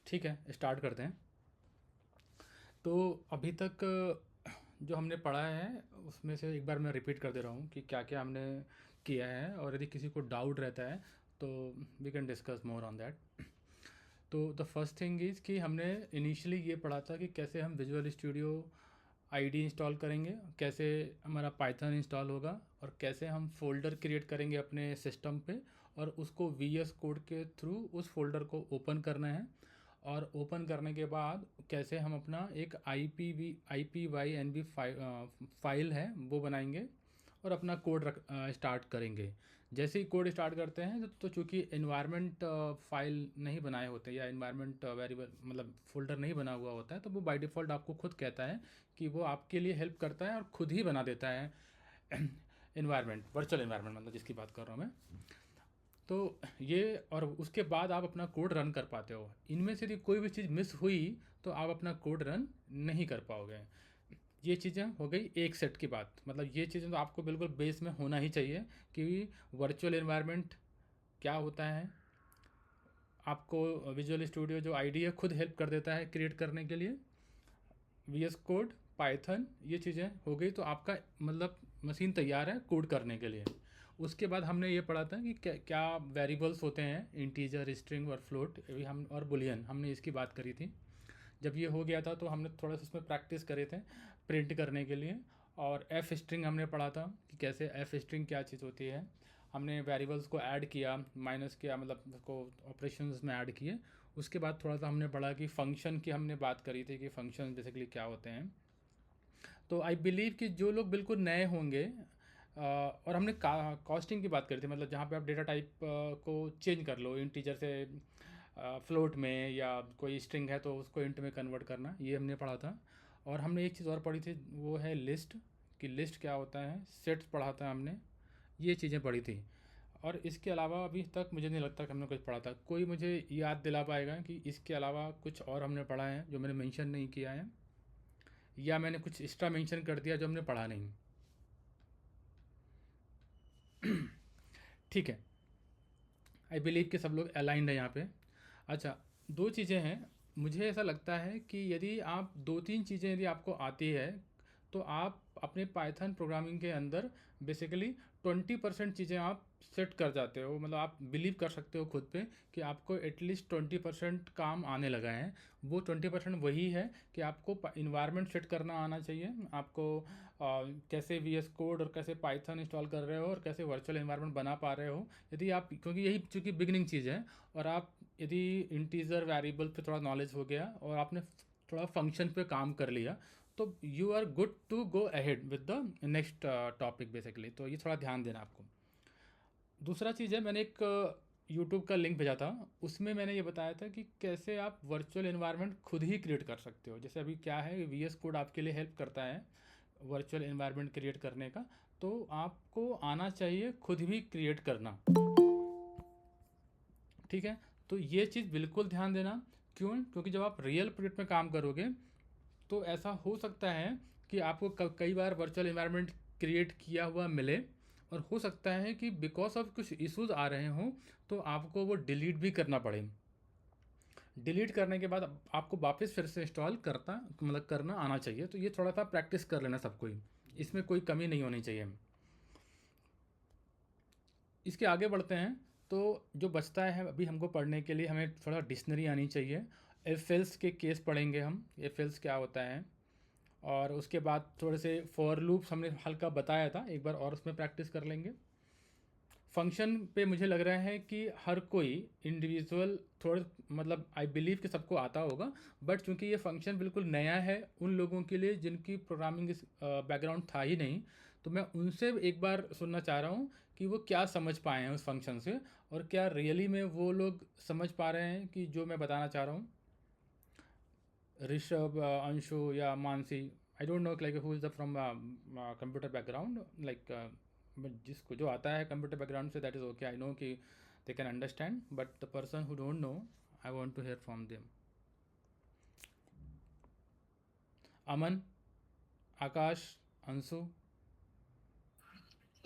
ठीक है, स्टार्ट करते हैं। तो अभी तक जो हमने पढ़ा है उसमें से एक बार मैं रिपीट कर दे रहा हूँ कि क्या क्या हमने किया है, और यदि किसी को डाउट रहता है तो we can discuss more on that. तो द फर्स्ट थिंग इज़ कि हमने इनिशियली ये पढ़ा था कि कैसे हम विजुअल स्टूडियो आईडी इंस्टॉल करेंगे, कैसे हमारा पाइथन इंस्टॉल होगा, और कैसे हम फ़ोल्डर क्रिएट करेंगे अपने सिस्टम पे, और उसको वी एस कोड के थ्रू उस फोल्डर को ओपन करना है। और ओपन करने के बाद कैसे हम अपना एक I P Y N B file है वो बनाएंगे और अपना कोड स्टार्ट करेंगे। जैसे ही कोड स्टार्ट करते हैं तो चूँकि इन्वायरमेंट फाइल नहीं बनाए होते या इन्वायरमेंट वेरिएबल मतलब फोल्डर नहीं बना हुआ होता है, तो वो बाय डिफ़ॉल्ट आपको खुद कहता है कि वो आपके लिए हेल्प करता है और खुद ही बना देता है इन्वायरमेंट, वर्चुअल इन्वायरमेंट मतलब जिसकी बात कर रहा हूँ मैं। तो ये, और उसके बाद आप अपना कोड रन कर पाते हो। इनमें से यदि कोई भी चीज़ मिस हुई तो आप अपना कोड रन नहीं कर पाओगे। ये चीज़ें हो गई एक सेट की बात, मतलब ये चीज़ें तो आपको बिल्कुल बेस में होना ही चाहिए कि वर्चुअल एनवायरनमेंट क्या होता है। आपको विजुअल स्टूडियो जो आईडी है खुद हेल्प कर देता है क्रिएट करने के लिए। वी एस कोड, पाइथन, ये चीज़ें हो गई तो आपका मतलब मशीन तैयार है कोड करने के लिए। उसके बाद हमने ये पढ़ा था कि क्या क्या वेरिएबल्स होते हैं, इंटीजर, स्ट्रिंग और फ्लोट, अभी हम और बुलियन, हमने इसकी बात करी थी। जब ये हो गया था तो हमने थोड़ा सा उसमें प्रैक्टिस करे थे प्रिंट करने के लिए। और एफ स्ट्रिंग हमने पढ़ा था कि कैसे एफ स्ट्रिंग क्या चीज़ होती है। हमने वेरिएबल्स को ऐड किया, माइनस किया, मतलब उसको ऑपरेशंस में ऐड किए। उसके बाद थोड़ा सा हमने पढ़ा कि फ़ंक्शन की हमने बात करी थी कि फ़ंक्शन बेसिकली क्या होते हैं। तो आई बिलीव कि जो लोग बिल्कुल नए होंगे और हमने कॉस्टिंग की बात करी थी, मतलब जहाँ पे आप डेटा टाइप को चेंज कर लो इंटीजर से फ्लोट में, या कोई स्ट्रिंग है तो उसको इंट में कन्वर्ट करना, ये हमने पढ़ा था। और हमने एक चीज़ और पढ़ी थी, वो है लिस्ट, कि लिस्ट क्या होता है, सेट्स पढ़ा था हमने, ये चीज़ें पढ़ी थी। और इसके अलावा अभी तक मुझे नहीं लगता कि हमने कुछ पढ़ा था। कोई मुझे याद दिला पाएगा कि इसके अलावा कुछ और हमने पढ़ा है जो मैंने मेंशन नहीं किया है, या मैंने कुछ एक्स्ट्रा मेंशन कर दिया जो हमने पढ़ा नहीं। ठीक है, आई बिलीव कि सब लोग अलाइंड है यहाँ पे। अच्छा, दो चीज़ें हैं। मुझे ऐसा लगता है कि यदि आप दो तीन चीज़ें यदि आपको आती है तो आप अपने पाइथन प्रोग्रामिंग के अंदर बेसिकली 20% चीज़ें आप सेट कर जाते हो, मतलब आप बिलीव कर सकते हो खुद पे कि आपको एटलीस्ट 20% काम आने लगा है। वो 20% वही है कि आपको इन्वायरमेंट सेट करना आना चाहिए, आपको कैसे वी एस कोड और कैसे पाइथन इंस्टॉल कर रहे हो और कैसे वर्चुअल इन्वायरमेंट बना पा रहे हो। यदि आप, क्योंकि यही चूँकि बिगनिंग चीज़ है, और आप यदि इंटीजर वेरिएबल पे थोड़ा नॉलेज हो गया और आपने थोड़ा फंक्शन पे काम कर लिया, तो you are good to go ahead with the next topic basically. तो ये थोड़ा ध्यान देना आपको। दूसरा चीज़ है, मैंने एक यूट्यूब का लिंक भेजा था, उसमें मैंने ये बताया था कि कैसे आप वर्चुअल एनवायरनमेंट खुद ही क्रिएट कर सकते हो। जैसे अभी क्या है, वी एस कोड आपके लिए हेल्प करता है वर्चुअल एनवायरनमेंट क्रिएट करने का, तो आपको आना चाहिए खुद भी क्रिएट करना। ठीक है, तो ये चीज़ बिल्कुल ध्यान देना। क्यों? क्योंकि जब आप रियल प्रोजेक्ट में काम करोगे तो ऐसा हो सकता है कि आपको कई बार वर्चुअल एनवायरनमेंट क्रिएट किया हुआ मिले, और हो सकता है कि बिकॉज ऑफ कुछ इश्यूज आ रहे हों तो आपको वो डिलीट भी करना पड़े। डिलीट करने के बाद आपको वापस फिर से इंस्टॉल करता मतलब करना आना चाहिए। तो ये थोड़ा सा प्रैक्टिस कर लेना सबको ही, इसमें कोई कमी नहीं होनी चाहिए। इसके आगे बढ़ते हैं। तो जो बचता है अभी हमको पढ़ने के लिए, हमें थोड़ा डिक्शनरी आनी चाहिए। एफ के केस पढ़ेंगे हम, एफ क्या होता है, और उसके बाद थोड़े से फॉर लूप्स हमने हल्का बताया था, एक बार और उसमें प्रैक्टिस कर लेंगे। फंक्शन पे मुझे लग रहा है कि हर कोई इंडिविजुअल थोड़ा, मतलब आई बिलीव कि सबको आता होगा, बट चूंकि ये फंक्शन बिल्कुल नया है उन लोगों के लिए जिनकी प्रोग्रामिंग बैकग्राउंड था ही नहीं, तो मैं उनसे एक बार सुनना चाह रहा हूँ कि वो क्या समझ पाए हैं उस फंक्शन से, और क्या रियली में वो लोग समझ पा रहे हैं कि जो मैं बताना चाह रहा हूँ। ऋषभ, अंशु या Mansi, I don't know like who is the from computer background, like but जिसको जो आता है कंप्यूटर बैकग्राउंड से that is okay, I know कि they can understand, but the person who don't know, I want to hear from them. Aman, Akash, Anshu.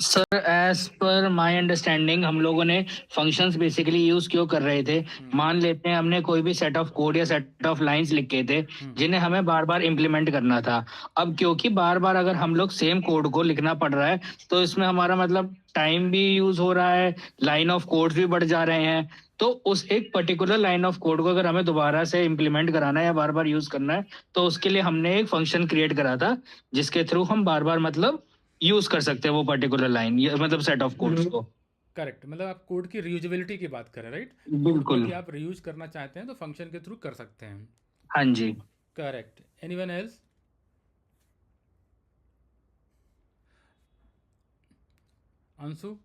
Sir as per my understanding हम लोगों ने functions basically use क्यों कर रहे थे, मान लेते हैं हमने कोई भी सेट ऑफ कोड या सेट ऑफ लाइंस लिखे थे जिन्हें हमें बार बार इम्प्लीमेंट करना था। अब क्योंकि बार बार अगर हम लोग सेम कोड को लिखना पड़ रहा है तो इसमें हमारा मतलब टाइम भी यूज हो रहा है, लाइन ऑफ कोड्स भी बढ़ जा रहे हैं। तो उस एक पर्टिकुलर लाइन ऑफ कोड को अगर हमें दोबारा से इम्प्लीमेंट कराना है या बार बार यूज करना है तो उसके लिए हमने एक फंक्शन क्रिएट करा था जिसके थ्रू हम बार बार मतलब यूज कर सकते हैं वो पर्टिकुलर लाइन, ये मतलब सेट ऑफ कोड्स को। करेक्ट, मतलब आप कोड की रीयूजेबिलिटी की बात करें, राइट? कोड को बिल्कुल। यदि आप रीयूज करना चाहते हैं तो फंक्शन के थ्रू कर सकते हैं। हाँ जी। करेक्ट। Anyone else? अंशु?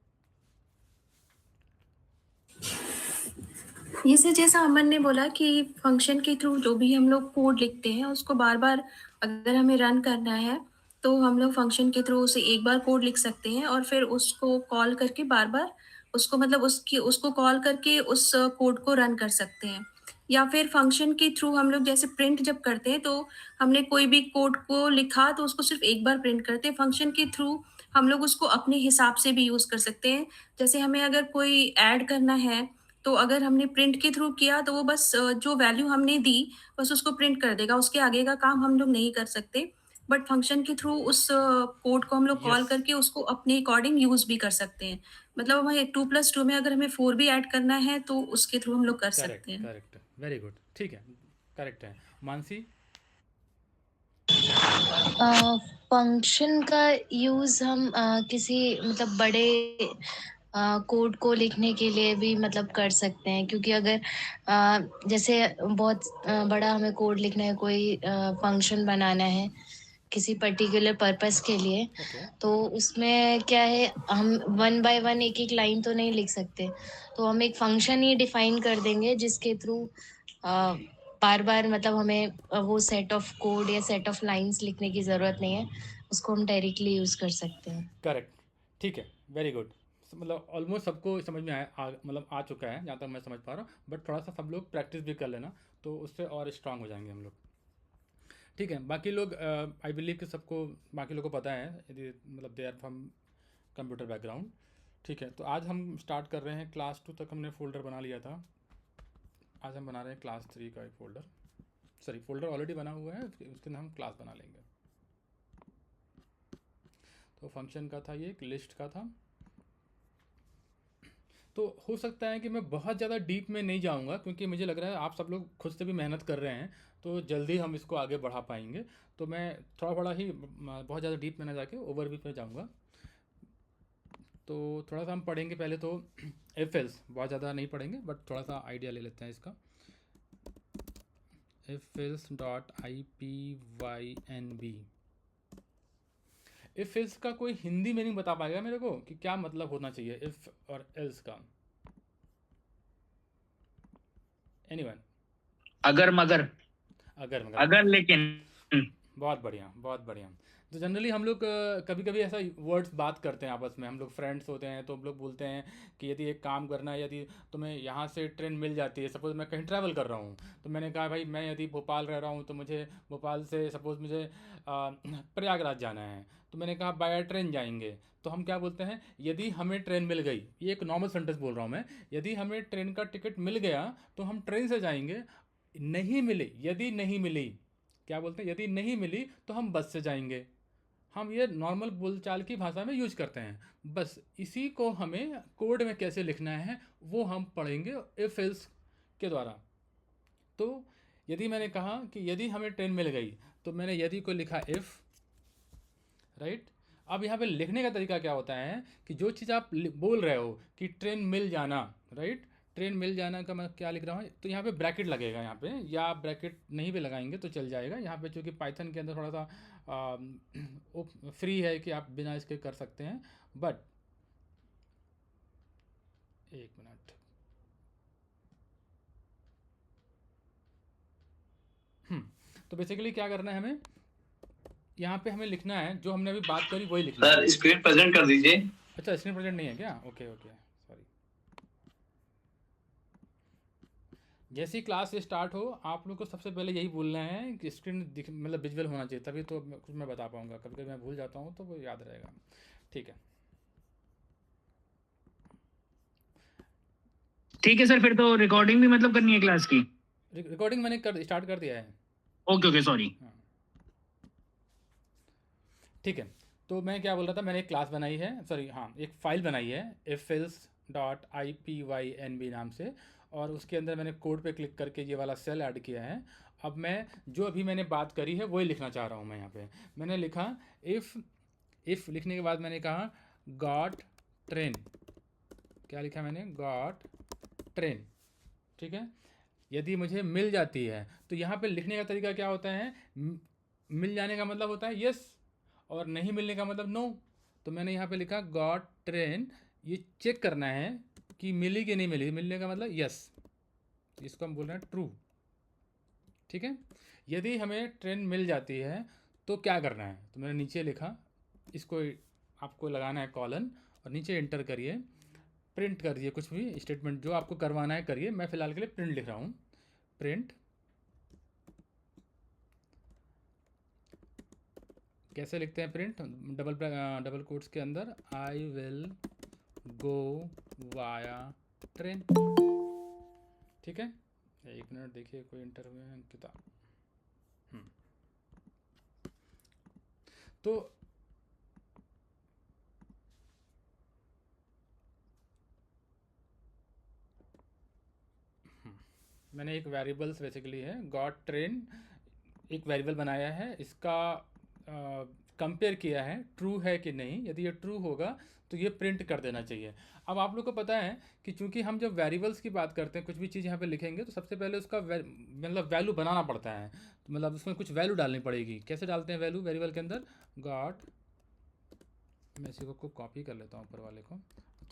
ये सर जैसा अमन ने बोला कि फंक्शन के थ्रू जो भी हम लोग कोड लिखते हैं उसको बार बार अगर हमें रन करना है तो हम लोग फंक्शन के थ्रू उसे एक बार कोड लिख सकते हैं और फिर उसको कॉल करके बार बार उसको मतलब उसको कॉल करके उस कोड को रन कर सकते हैं। या फिर फंक्शन के थ्रू हम लोग जैसे प्रिंट जब करते हैं तो हमने कोई भी कोड को लिखा तो उसको सिर्फ एक बार प्रिंट करते हैं। फंक्शन के थ्रू हम लोग उसको अपने हिसाब से भी यूज कर सकते हैं। जैसे हमें अगर कोई ऐड करना है तो अगर हमने प्रिंट के थ्रू किया तो वो बस जो वैल्यू हमने दी बस उसको प्रिंट कर देगा, उसके आगे का काम हम लोग नहीं कर सकते। बट फंक्शन के थ्रू उस कोड को हम लोग कॉल यस। करके उसको अपने अकॉर्डिंग यूज भी कर सकते हैं। मतलब हमें 2+2 में अगर हमें 4 भी ऐड करना है तो उसके थ्रू हम लोग कर करेक्ट सकते हैं। करेक्ट, वेरी गुड, ठीक है। करेक्ट है। मानसी? फंक्शन का यूज हम किसी मतलब बड़े कोड को लिखने के लिए भी मतलब कर सकते हैं, क्योंकि अगर जैसे बहुत बड़ा हमें कोड लिखना है, कोई फंक्शन बनाना है किसी पर्टिकुलर पर्पस के लिए, ओके। तो उसमें क्या है, हम वन बाय वन एक एक लाइन तो नहीं लिख सकते। तो हम एक फंक्शन ही डिफाइन कर देंगे जिसके थ्रू बार बार मतलब हमें वो सेट ऑफ कोड या सेट ऑफ लाइंस लिखने की ज़रूरत नहीं है, उसको हम डायरेक्टली यूज़ कर सकते हैं। करेक्ट, ठीक है, वेरी गुड। मतलब ऑलमोस्ट सबको समझ में मतलब आ चुका है जहाँ तक मैं समझ पा रहा हूँ, बट थोड़ा सा सब लोग प्रैक्टिस भी कर लेना तो उससे और स्ट्रांग हो जाएंगे हम लोग। ठीक है, बाकी लोग आई बिलीव कि सबको बाकी लोगों को पता है, यदि मतलब they are from computer background. ठीक है, तो आज हम स्टार्ट कर रहे हैं। क्लास 2 तक हमने फ़ोल्डर बना लिया था। आज हम बना रहे हैं क्लास 3 का एक फ़ोल्डर। सॉरी, फ़ोल्डर ऑलरेडी बना हुआ है, उसके अंदर हम क्लास बना लेंगे। तो फंक्शन का था, ये एक लिस्ट का था। तो हो सकता है कि मैं बहुत ज़्यादा डीप में नहीं जाऊंगा क्योंकि मुझे लग रहा है आप सब लोग खुद से भी मेहनत कर रहे हैं, तो जल्दी हम इसको आगे बढ़ा पाएंगे। तो मैं थोड़ा बड़ा ही बहुत ज़्यादा डीप में ना जाके ओवरव्यू पे जाऊंगा। तो थोड़ा सा हम पढ़ेंगे पहले तो एफ एल्स, बहुत ज़्यादा नहीं पढ़ेंगे बट थोड़ा सा आइडिया ले लेते हैं इसका। If else dot I P Y N B. If else का कोई हिंदी मीनिंग बता पाएगा मेरे को कि क्या मतलब होना चाहिए इफ और एल्स का? एनीवन? अगर मगर। अगर मगर, अगर लेकिन। बहुत बढ़िया बहुत बढ़िया। तो जनरली हम लोग कभी कभी ऐसा वर्ड्स बात करते हैं आपस में, हम लोग फ्रेंड्स होते हैं तो हम लोग बोलते हैं कि यदि एक काम करना है, यदि तुम्हें यहाँ से ट्रेन मिल जाती है, सपोज़ मैं कहीं ट्रैवल कर रहा हूँ तो मैंने कहा भाई मैं यदि भोपाल रह रहा हूँ तो मुझे भोपाल से सपोज़ मुझे प्रयागराज जाना है, तो मैंने कहा बाय ट्रेन जाएंगे। तो हम क्या बोलते हैं, यदि हमें ट्रेन मिल गई, ये एक नॉर्मल सेंटेंस बोल रहा हूँ मैं, यदि हमें ट्रेन का टिकट मिल गया तो हम ट्रेन से जाएंगे। नहीं मिले, यदि नहीं मिली, क्या बोलते हैं, यदि नहीं मिली तो हम बस से जाएंगे। हम ये नॉर्मल बोलचाल की भाषा में यूज करते हैं। बस इसी को हमें कोड में कैसे लिखना है वो हम पढ़ेंगे इफ एल्स के द्वारा। तो यदि मैंने कहा कि यदि हमें ट्रेन मिल गई तो मैंने यदि को लिखा इफ, राइट। अब यहाँ पे लिखने का तरीका क्या होता है कि जो चीज़ आप बोल रहे हो कि ट्रेन मिल जाना, राइट, ट्रेन मिल जाना का मैं क्या लिख रहा हूँ, तो यहाँ पे ब्रैकेट लगेगा यहाँ पे, या आप ब्रैकेट नहीं भी लगाएंगे तो चल जाएगा यहाँ पे, चूँकि पाइथन के अंदर थोड़ा सा फ्री है कि आप बिना इसके कर सकते हैं। बट एक मिनट, तो बेसिकली क्या करना है हमें, यहाँ पे हमें लिखना है जो हमने अभी बात करी वही लिखना है। सर स्क्रीन प्रेजेंट कर दीजिए। अच्छा, स्क्रीन प्रेजेंट नहीं है क्या? Okay okay, sorry. जैसे ही क्लास स्टार्ट हो आप लोग को सबसे पहले यही बोलना है कि स्क्रीन दिख मतलब विजुअल होना चाहिए, तभी तो कुछ मैं बता पाऊँगा। कभी कभी मैं भूल जाता हूँ तो वो याद रहेगा। ठीक है, ठीक है सर, फिर तो रिकॉर्डिंग भी मतलब करनी है क्लास की? रिकॉर्डिंग मैंने स्टार्ट कर दिया है। Okay okay, sorry. हाँ ठीक है। तो मैं क्या बोल रहा था, मैंने एक क्लास बनाई है, सॉरी हाँ, एक फ़ाइल बनाई है ifels.ipynb नाम से, और उसके अंदर मैंने कोड पे क्लिक करके ये वाला सेल ऐड किया है। अब मैं जो अभी मैंने बात करी है वही लिखना चाह रहा हूँ मैं यहाँ पे। मैंने लिखा इफ़ लिखने के बाद मैंने कहा गॉट ट्रेन, क्या लिखा मैंने, गॉट ट्रेन, ठीक है। यदि मुझे मिल जाती है, तो यहाँ पे लिखने का तरीका क्या होता है, मिल जाने का मतलब होता है यस, और नहीं मिलने का मतलब नो। तो मैंने यहाँ पे लिखा गॉट ट्रेन, ये चेक करना है कि मिली कि नहीं मिली, मिलने का मतलब यस, इसको हम बोल रहे हैं ट्रू, ठीक है। यदि हमें ट्रेन मिल जाती है तो क्या करना है, तो मैंने नीचे लिखा, इसको आपको लगाना है कॉलन, और नीचे एंटर करिए, प्रिंट करिए कुछ भी स्टेटमेंट जो आपको करवाना है करिए। मैं फ़िलहाल के लिए प्रिंट लिख रहा हूँ, प्रिंट, कैसे लिखते हैं प्रिंट, डबल कोट्स के अंदर, I will go via train, ठीक है। एक मिनट देखिए, कोई इंटर हुए हैं अंकिता। तो मैंने एक वेरिएबल्स बेसिकली है गॉट ट्रेन, एक वेरिएबल बनाया है, इसका कंपेयर किया है ट्रू है कि नहीं। यदि ये ट्रू होगा तो ये प्रिंट कर देना चाहिए। अब आप लोग को पता है कि चूंकि हम जब वेरिएबल्स की बात करते हैं, कुछ भी चीज़ यहाँ पे लिखेंगे तो सबसे पहले उसका मतलब वैल्यू बनाना पड़ता है, तो मतलब उसमें कुछ वैल्यू डालनी पड़ेगी। कैसे डालते हैं वैल्यू वेरिएबल के अंदर, गॉट, मैं इसी को कॉपी कर लेता हूँ ऊपर वाले को,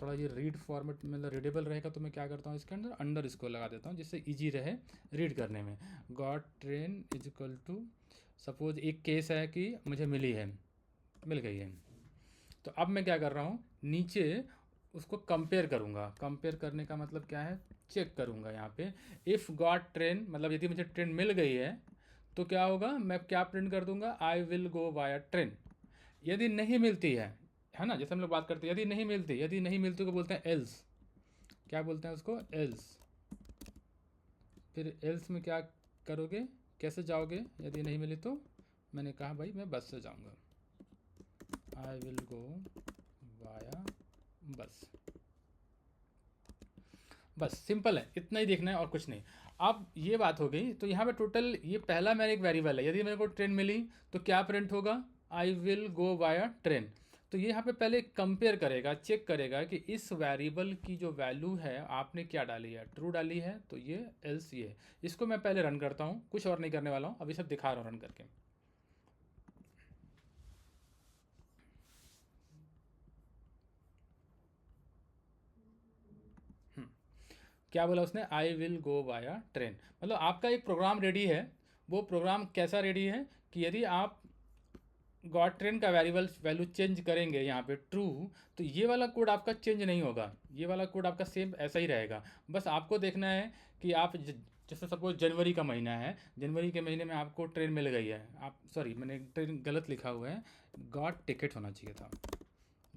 थोड़ा ये रीड फॉर्मेट मतलब रीडेबल रहेगा, तो मैं क्या करता हूँ इसके अंदर अंडर इसको लगा देता हूँ जिससे इजी रहे रीड करने में। गॉट ट्रेन इज इक्वल टू, सपोज एक केस है कि मुझे मिल गई है, तो अब मैं क्या कर रहा हूँ, नीचे उसको कंपेयर करूँगा। कंपेयर करने का मतलब क्या है, चेक करूँगा यहाँ पे। इफ़ गॉट ट्रेन मतलब यदि मुझे ट्रेन मिल गई है तो क्या होगा, मैं क्या प्रिंट कर दूंगा, I will go via train. यदि नहीं मिलती है ना, जैसे हम लोग बात करते हैं, यदि नहीं मिलती को बोलते हैं एल्स, क्या बोलते हैं उसको, एल्स। फिर एल्स में क्या करोगे, कैसे जाओगे यदि नहीं मिली तो, मैंने कहा भाई मैं बस से जाऊंगा, आई विल गो वाया बस। बस सिंपल है, इतना ही देखना है और कुछ नहीं। अब ये बात हो गई, तो यहाँ पे टोटल ये पहला मेरा एक वेरिएबल है, यदि मेरे को ट्रेन मिली तो क्या प्रिंट होगा, I will go via train. तो ये यहाँ पे पहले कंपेयर करेगा, चेक करेगा कि इस वेरिएबल की जो वैल्यू है आपने क्या डाली है, ट्रू डाली है तो ये, एल्स ये। इसको मैं पहले रन करता हूँ, कुछ और नहीं करने वाला हूँ, अभी सब दिखा रहा हूँ रन करके। क्या बोला उसने, I will go via train, मतलब आपका एक प्रोग्राम रेडी है। वो प्रोग्राम कैसा रेडी है कि यदि आप गॉट ट्रेन का वेरिएबल वैल्यू चेंज करेंगे यहाँ पे ट्रू, तो ये वाला कोड आपका चेंज नहीं होगा, ये वाला कोड आपका सेम ऐसा ही रहेगा। बस आपको देखना है कि आप जैसे सपोज जनवरी का महीना है, जनवरी के महीने में आपको ट्रेन मिल गई है, आप सॉरी मैंने ट्रेन गलत लिखा हुआ है, गॉट टिकट होना चाहिए था,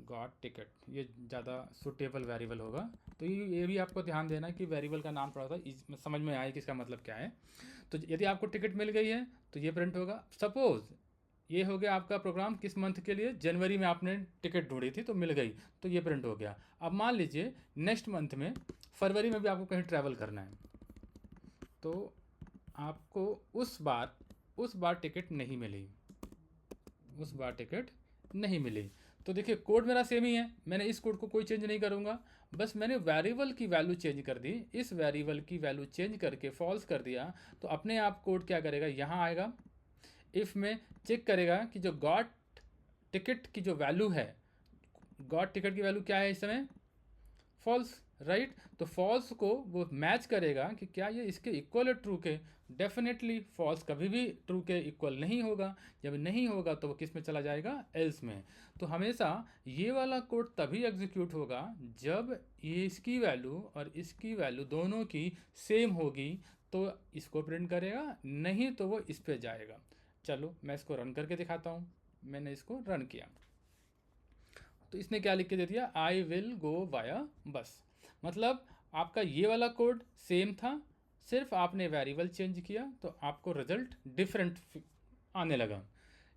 गॉट टिकट, ये ज़्यादा सुटेबल वेरिएबल होगा। तो ये भी आपको ध्यान देना कि वेरिएबल का नाम थोड़ा सा समझ में आए कि इसका मतलब क्या है। तो यदि आपको टिकट मिल गई है तो ये प्रिंट होगा। सपोज़ ये हो गया आपका प्रोग्राम किस मंथ के लिए, जनवरी में आपने टिकट ढूंढी थी तो मिल गई, तो ये प्रिंट हो गया। अब मान लीजिए नेक्स्ट मंथ में, फरवरी में भी आपको कहीं ट्रैवल करना है, तो आपको उस बार टिकट नहीं मिली, तो देखिए कोड मेरा सेम ही है, मैंने इस कोड को कोई चेंज नहीं करूँगा, बस मैंने वेरिएबल की वैल्यू चेंज कर दी। इस वेरिएबल की वैल्यू चेंज करके फॉल्स कर दिया, तो अपने आप कोड क्या करेगा, यहाँ आएगा, इफ़ में चेक करेगा कि जो गॉट टिकट की जो वैल्यू है, गॉट टिकट की वैल्यू क्या है इस समय, फॉल्स, राइट। तो फॉल्स को वो मैच करेगा कि क्या ये इसके इक्वल है ट्रू के। डेफिनेटली फॉल्स कभी भी ट्रू के इक्वल नहीं होगा, जब नहीं होगा तो वो किस में चला जाएगा, एल्स में। तो हमेशा ये वाला कोड तभी एग्जीक्यूट होगा जब ये इसकी वैल्यू और इसकी वैल्यू दोनों की सेम होगी, तो इसको प्रिंट करेगा, नहीं तो वो इस पे जाएगा। चलो मैं इसको रन करके दिखाता हूँ। मैंने इसको रन किया तो इसने क्या लिख के दे दिया, आई विल गो वाया बस। मतलब आपका ये वाला कोड सेम था, सिर्फ आपने वेरिएबल चेंज किया तो आपको रिजल्ट डिफरेंट आने लगा।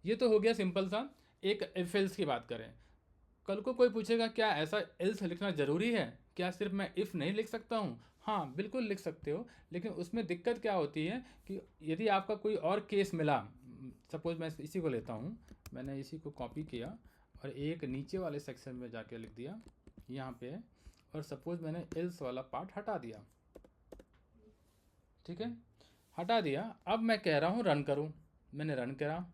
ये तो हो गया सिंपल सा। एक इफ एल्स की बात करें, कल को कोई पूछेगा क्या ऐसा एल्स लिखना ज़रूरी है, क्या सिर्फ मैं इफ़ नहीं लिख सकता हूँ? हाँ बिल्कुल लिख सकते हो, लेकिन उसमें दिक्कत क्या होती है कि यदि आपका कोई और केस मिला, सपोज मैं इसी को लेता हूँ, मैंने इसी को कॉपी किया और एक नीचे वाले सेक्शन में जाके लिख दिया यहाँ पे, और सपोज मैंने एल्स वाला पार्ट हटा दिया, ठीक है, हटा दिया। अब मैं कह रहा हूँ रन करूँ, मैंने रन करा,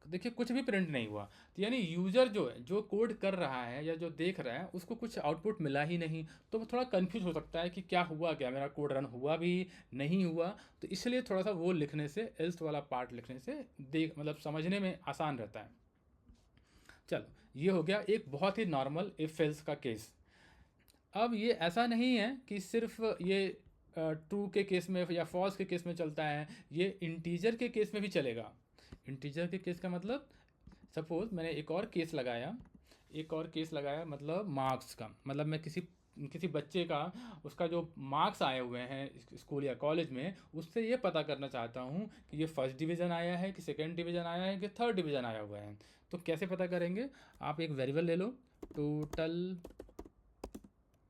देखिए कुछ भी प्रिंट नहीं हुआ। तो यानी यूज़र जो है, जो कोड कर रहा है या जो देख रहा है, उसको कुछ आउटपुट मिला ही नहीं, तो वो थोड़ा कंफ्यूज हो सकता है कि क्या हुआ, क्या मेरा कोड रन हुआ भी नहीं हुआ। तो इसलिए थोड़ा सा वो लिखने से, एल्स वाला पार्ट लिखने से मतलब समझने में आसान रहता है। चलो ये हो गया एक बहुत ही नॉर्मल इफ एल्स का केस। अब ये ऐसा नहीं है कि सिर्फ ये ट्रू के केस में या फॉल्स के केस में चलता है, ये इंटीजर के केस में भी चलेगा। इंटीजर के केस का मतलब, सपोज मैंने एक और केस लगाया, मतलब मार्क्स का, मतलब मैं किसी बच्चे का, उसका जो मार्क्स आए हुए हैं स्कूल या कॉलेज में, उससे ये पता करना चाहता हूँ कि ये फर्स्ट डिवीज़न आया है कि सेकंड डिवीज़न आया है कि थर्ड डिवीज़न आया हुआ है। तो कैसे पता करेंगे? आप एक वेरिएबल ले लो, टोटल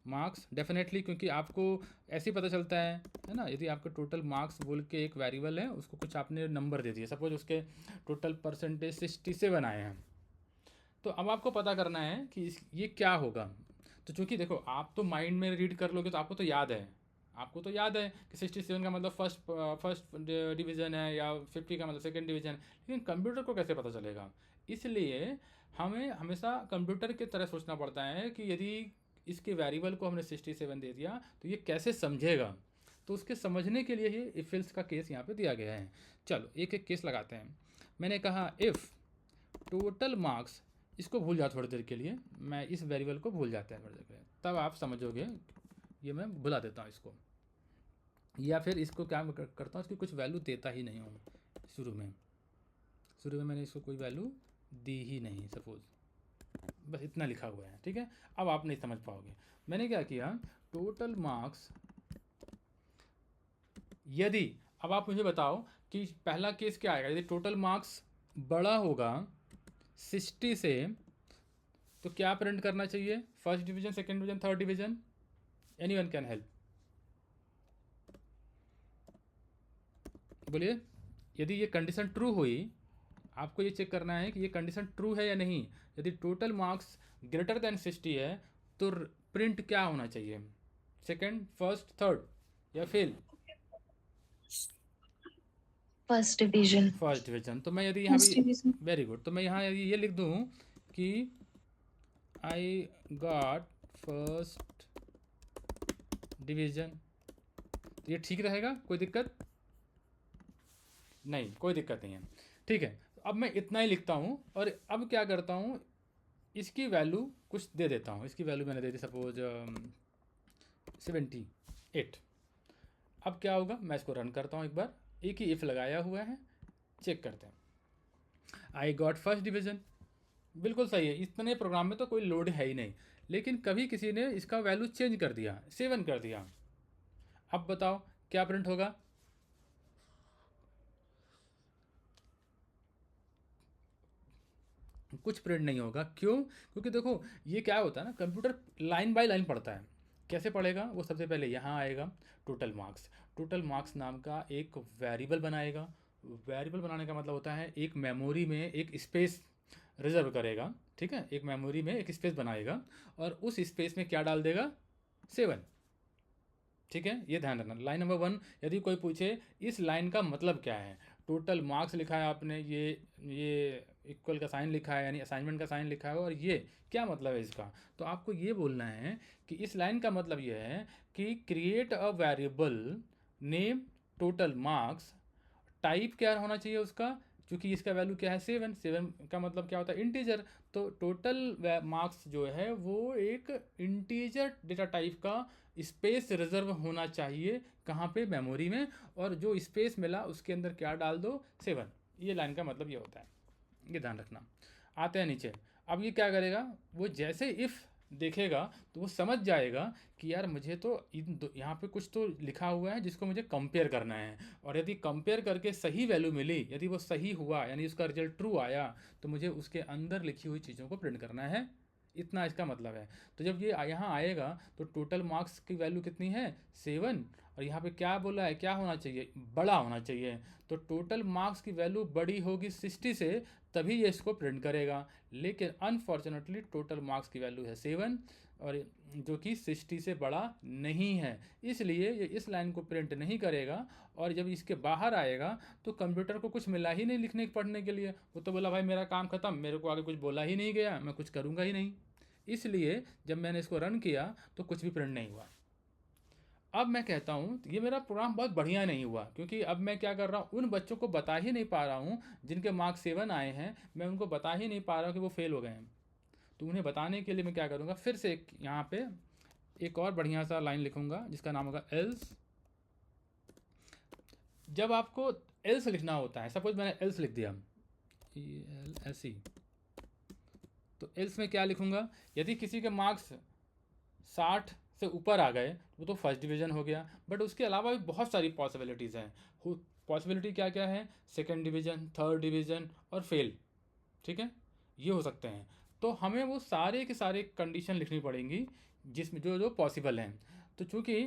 मार्क्स, डेफिनेटली, क्योंकि आपको ऐसे ही पता चलता है ना। यदि आपका टोटल मार्क्स बोल के एक वेरिएबल है, उसको कुछ आपने नंबर दे दिया, सपोज उसके टोटल परसेंटेज 67 आए हैं, तो अब आपको पता करना है कि ये क्या होगा। तो चूंकि देखो आप तो माइंड में रीड कर लोगे तो आपको तो याद है, कि 67 का मतलब फर्स्ट डिवीज़न है या 50 का मतलब सेकंड डिवीज़न, लेकिन कंप्यूटर को कैसे पता चलेगा? इसलिए हमें हमेशा कंप्यूटर की तरह सोचना पड़ता है कि यदि इसके वेरिएबल को हमने 67 दे दिया तो ये कैसे समझेगा। तो उसके समझने के लिए ही इफ एल्स का केस यहाँ पे दिया गया है। चलो एक एक केस लगाते हैं। मैंने कहा इफ़ टोटल मार्क्स, इसको भूल जाओ थोड़ी देर के लिए, मैं इस वेरिएबल को भूल जाता है थोड़ी देर के लिए, तब आप समझोगे। ये मैं भुला देता हूँ इसको, या फिर इसको क्या मैं करता हूँ, इसकी कुछ वैल्यू देता ही नहीं हूँ। शुरू में मैंने इसको कोई वैल्यू दी ही नहीं, सपोज बस इतना लिखा हुआ है, ठीक है। अब आप नहीं समझ पाओगे। मैंने क्या किया, टोटल मार्क्स, यदि, अब आप मुझे बताओ कि पहला केस क्या आएगा, यदि टोटल मार्क्स बड़ा होगा 60 से, तो क्या प्रिंट करना चाहिए? First division, second division, third division? Anyone can help, बोलिए। यदि ये कंडीशन ट्रू हुई, आपको ये चेक करना है कि ये कंडीशन ट्रू है या नहीं। यदि टोटल मार्क्स ग्रेटर देन 60 है तो प्रिंट क्या होना चाहिए? सेकंड, फर्स्ट, थर्ड, या फेल? First division. तो मैं यदि यहाँ भी, वेरी गुड, तो मैं यहाँ यदि ये लिख दूँ कि आई गॉट फर्स्ट डिवीजन, तो ये ठीक रहेगा? कोई दिक्कत नहीं, कोई दिक्कत नहीं है, ठीक है। अब मैं इतना ही लिखता हूँ और अब क्या करता हूँ, इसकी वैल्यू कुछ दे देता हूँ। इसकी वैल्यू मैंने दे दी सपोज 78। अब क्या होगा, मैं इसको रन करता हूँ एक बार, एक ही इफ़ लगाया हुआ है, चेक करते हैं। आई गॉट फर्स्ट डिवीज़न, बिल्कुल सही है, इतने प्रोग्राम में तो कोई लोड है ही नहीं, लेकिन कभी किसी ने इसका वैल्यू चेंज कर दिया, 7 कर दिया। अब बताओ क्या प्रिंट होगा? कुछ प्रिंट नहीं होगा। क्यों? क्योंकि देखो ये क्या होता है ना, कंप्यूटर लाइन बाय लाइन पढ़ता है। कैसे पढ़ेगा वो? सबसे पहले यहाँ आएगा टोटल मार्क्स नाम का एक वेरिएबल बनाएगा। वेरिएबल बनाने का मतलब होता है एक मेमोरी में एक स्पेस रिजर्व करेगा, ठीक है, एक मेमोरी में एक स्पेस बनाएगा और उस स्पेस में क्या डाल देगा? 7, ठीक है। ये ध्यान रखना। लाइन नंबर 1, यदि कोई पूछे इस लाइन का मतलब क्या है, टोटल मार्क्स लिखा है आपने, ये इक्वल का साइन लिखा है, यानी असाइनमेंट का साइन लिखा है, और ये क्या मतलब है इसका, तो आपको ये बोलना है कि इस लाइन का मतलब ये है कि create a variable name total marks, type क्या होना चाहिए उसका, क्योंकि इसका वैल्यू क्या है? 7 का मतलब क्या होता है? इंटीजर। तो टोटल मार्क्स जो है वो एक इंटीजर डेटा टाइप का स्पेस रिजर्व होना चाहिए। कहाँ पे? मेमोरी में। और जो स्पेस मिला उसके अंदर क्या डाल दो? 7। ये लाइन का मतलब ये होता है, ये ध्यान रखना। आते हैं नीचे। अब ये क्या करेगा, वो जैसे इफ़ देखेगा तो वो समझ जाएगा कि यार मुझे तो यहाँ पे कुछ तो लिखा हुआ है जिसको मुझे कंपेयर करना है, और यदि कंपेयर करके सही वैल्यू मिली, यदि वो सही हुआ यानी उसका रिजल्ट ट्रू आया, तो मुझे उसके अंदर लिखी हुई चीज़ों को प्रिंट करना है। इतना इसका मतलब है। तो जब ये यहाँ आएगा तो टोटल मार्क्स की वैल्यू कितनी है 7, और यहाँ पे क्या बोला है, क्या होना चाहिए, बड़ा होना चाहिए। तो टोटल मार्क्स की वैल्यू बड़ी होगी 60 से, तभी ये इसको प्रिंट करेगा। लेकिन अनफॉर्चुनेटली टोटल मार्क्स की वैल्यू है 7, और जो कि 60 से बड़ा नहीं है, इसलिए ये इस लाइन को प्रिंट नहीं करेगा। और जब इसके बाहर आएगा तो कंप्यूटर को कुछ मिला ही नहीं लिखने पढ़ने के लिए, वो तो बोला भाई मेरा काम ख़त्म, मेरे को आगे कुछ बोला ही नहीं गया, मैं कुछ करूँगा ही नहीं। इसलिए जब मैंने इसको रन किया तो कुछ भी प्रिंट नहीं हुआ। अब मैं कहता हूँ ये मेरा प्रोग्राम बहुत बढ़िया नहीं हुआ, क्योंकि अब मैं क्या कर रहा हूँ, उन बच्चों को बता ही नहीं पा रहा हूँ जिनके मार्क्स 7 आए हैं, मैं उनको बता ही नहीं पा रहा हूँ कि वो फेल हो गए हैं। तो उन्हें बताने के लिए मैं क्या करूँगा, फिर से यहाँ पे एक और बढ़िया सा लाइन लिखूँगा जिसका नाम होगा एल्स। जब आपको एल्स लिखना होता है, सपोज मैंने एल्स लिख दिया ELSE, तो एल्स में क्या लिखूँगा, यदि किसी के मार्क्स 60 से ऊपर आ गए वो तो फर्स्ट डिवीज़न हो गया, बट उसके अलावा भी बहुत सारी पॉसिबिलिटीज़ हैं। पॉसिबिलिटी क्या क्या है, सेकंड डिवीज़न, थर्ड डिवीज़न और फेल, ठीक है, ये हो सकते हैं। तो हमें वो सारे के सारे कंडीशन लिखनी पड़ेंगी जिसमें जो जो पॉसिबल हैं। तो चूँकि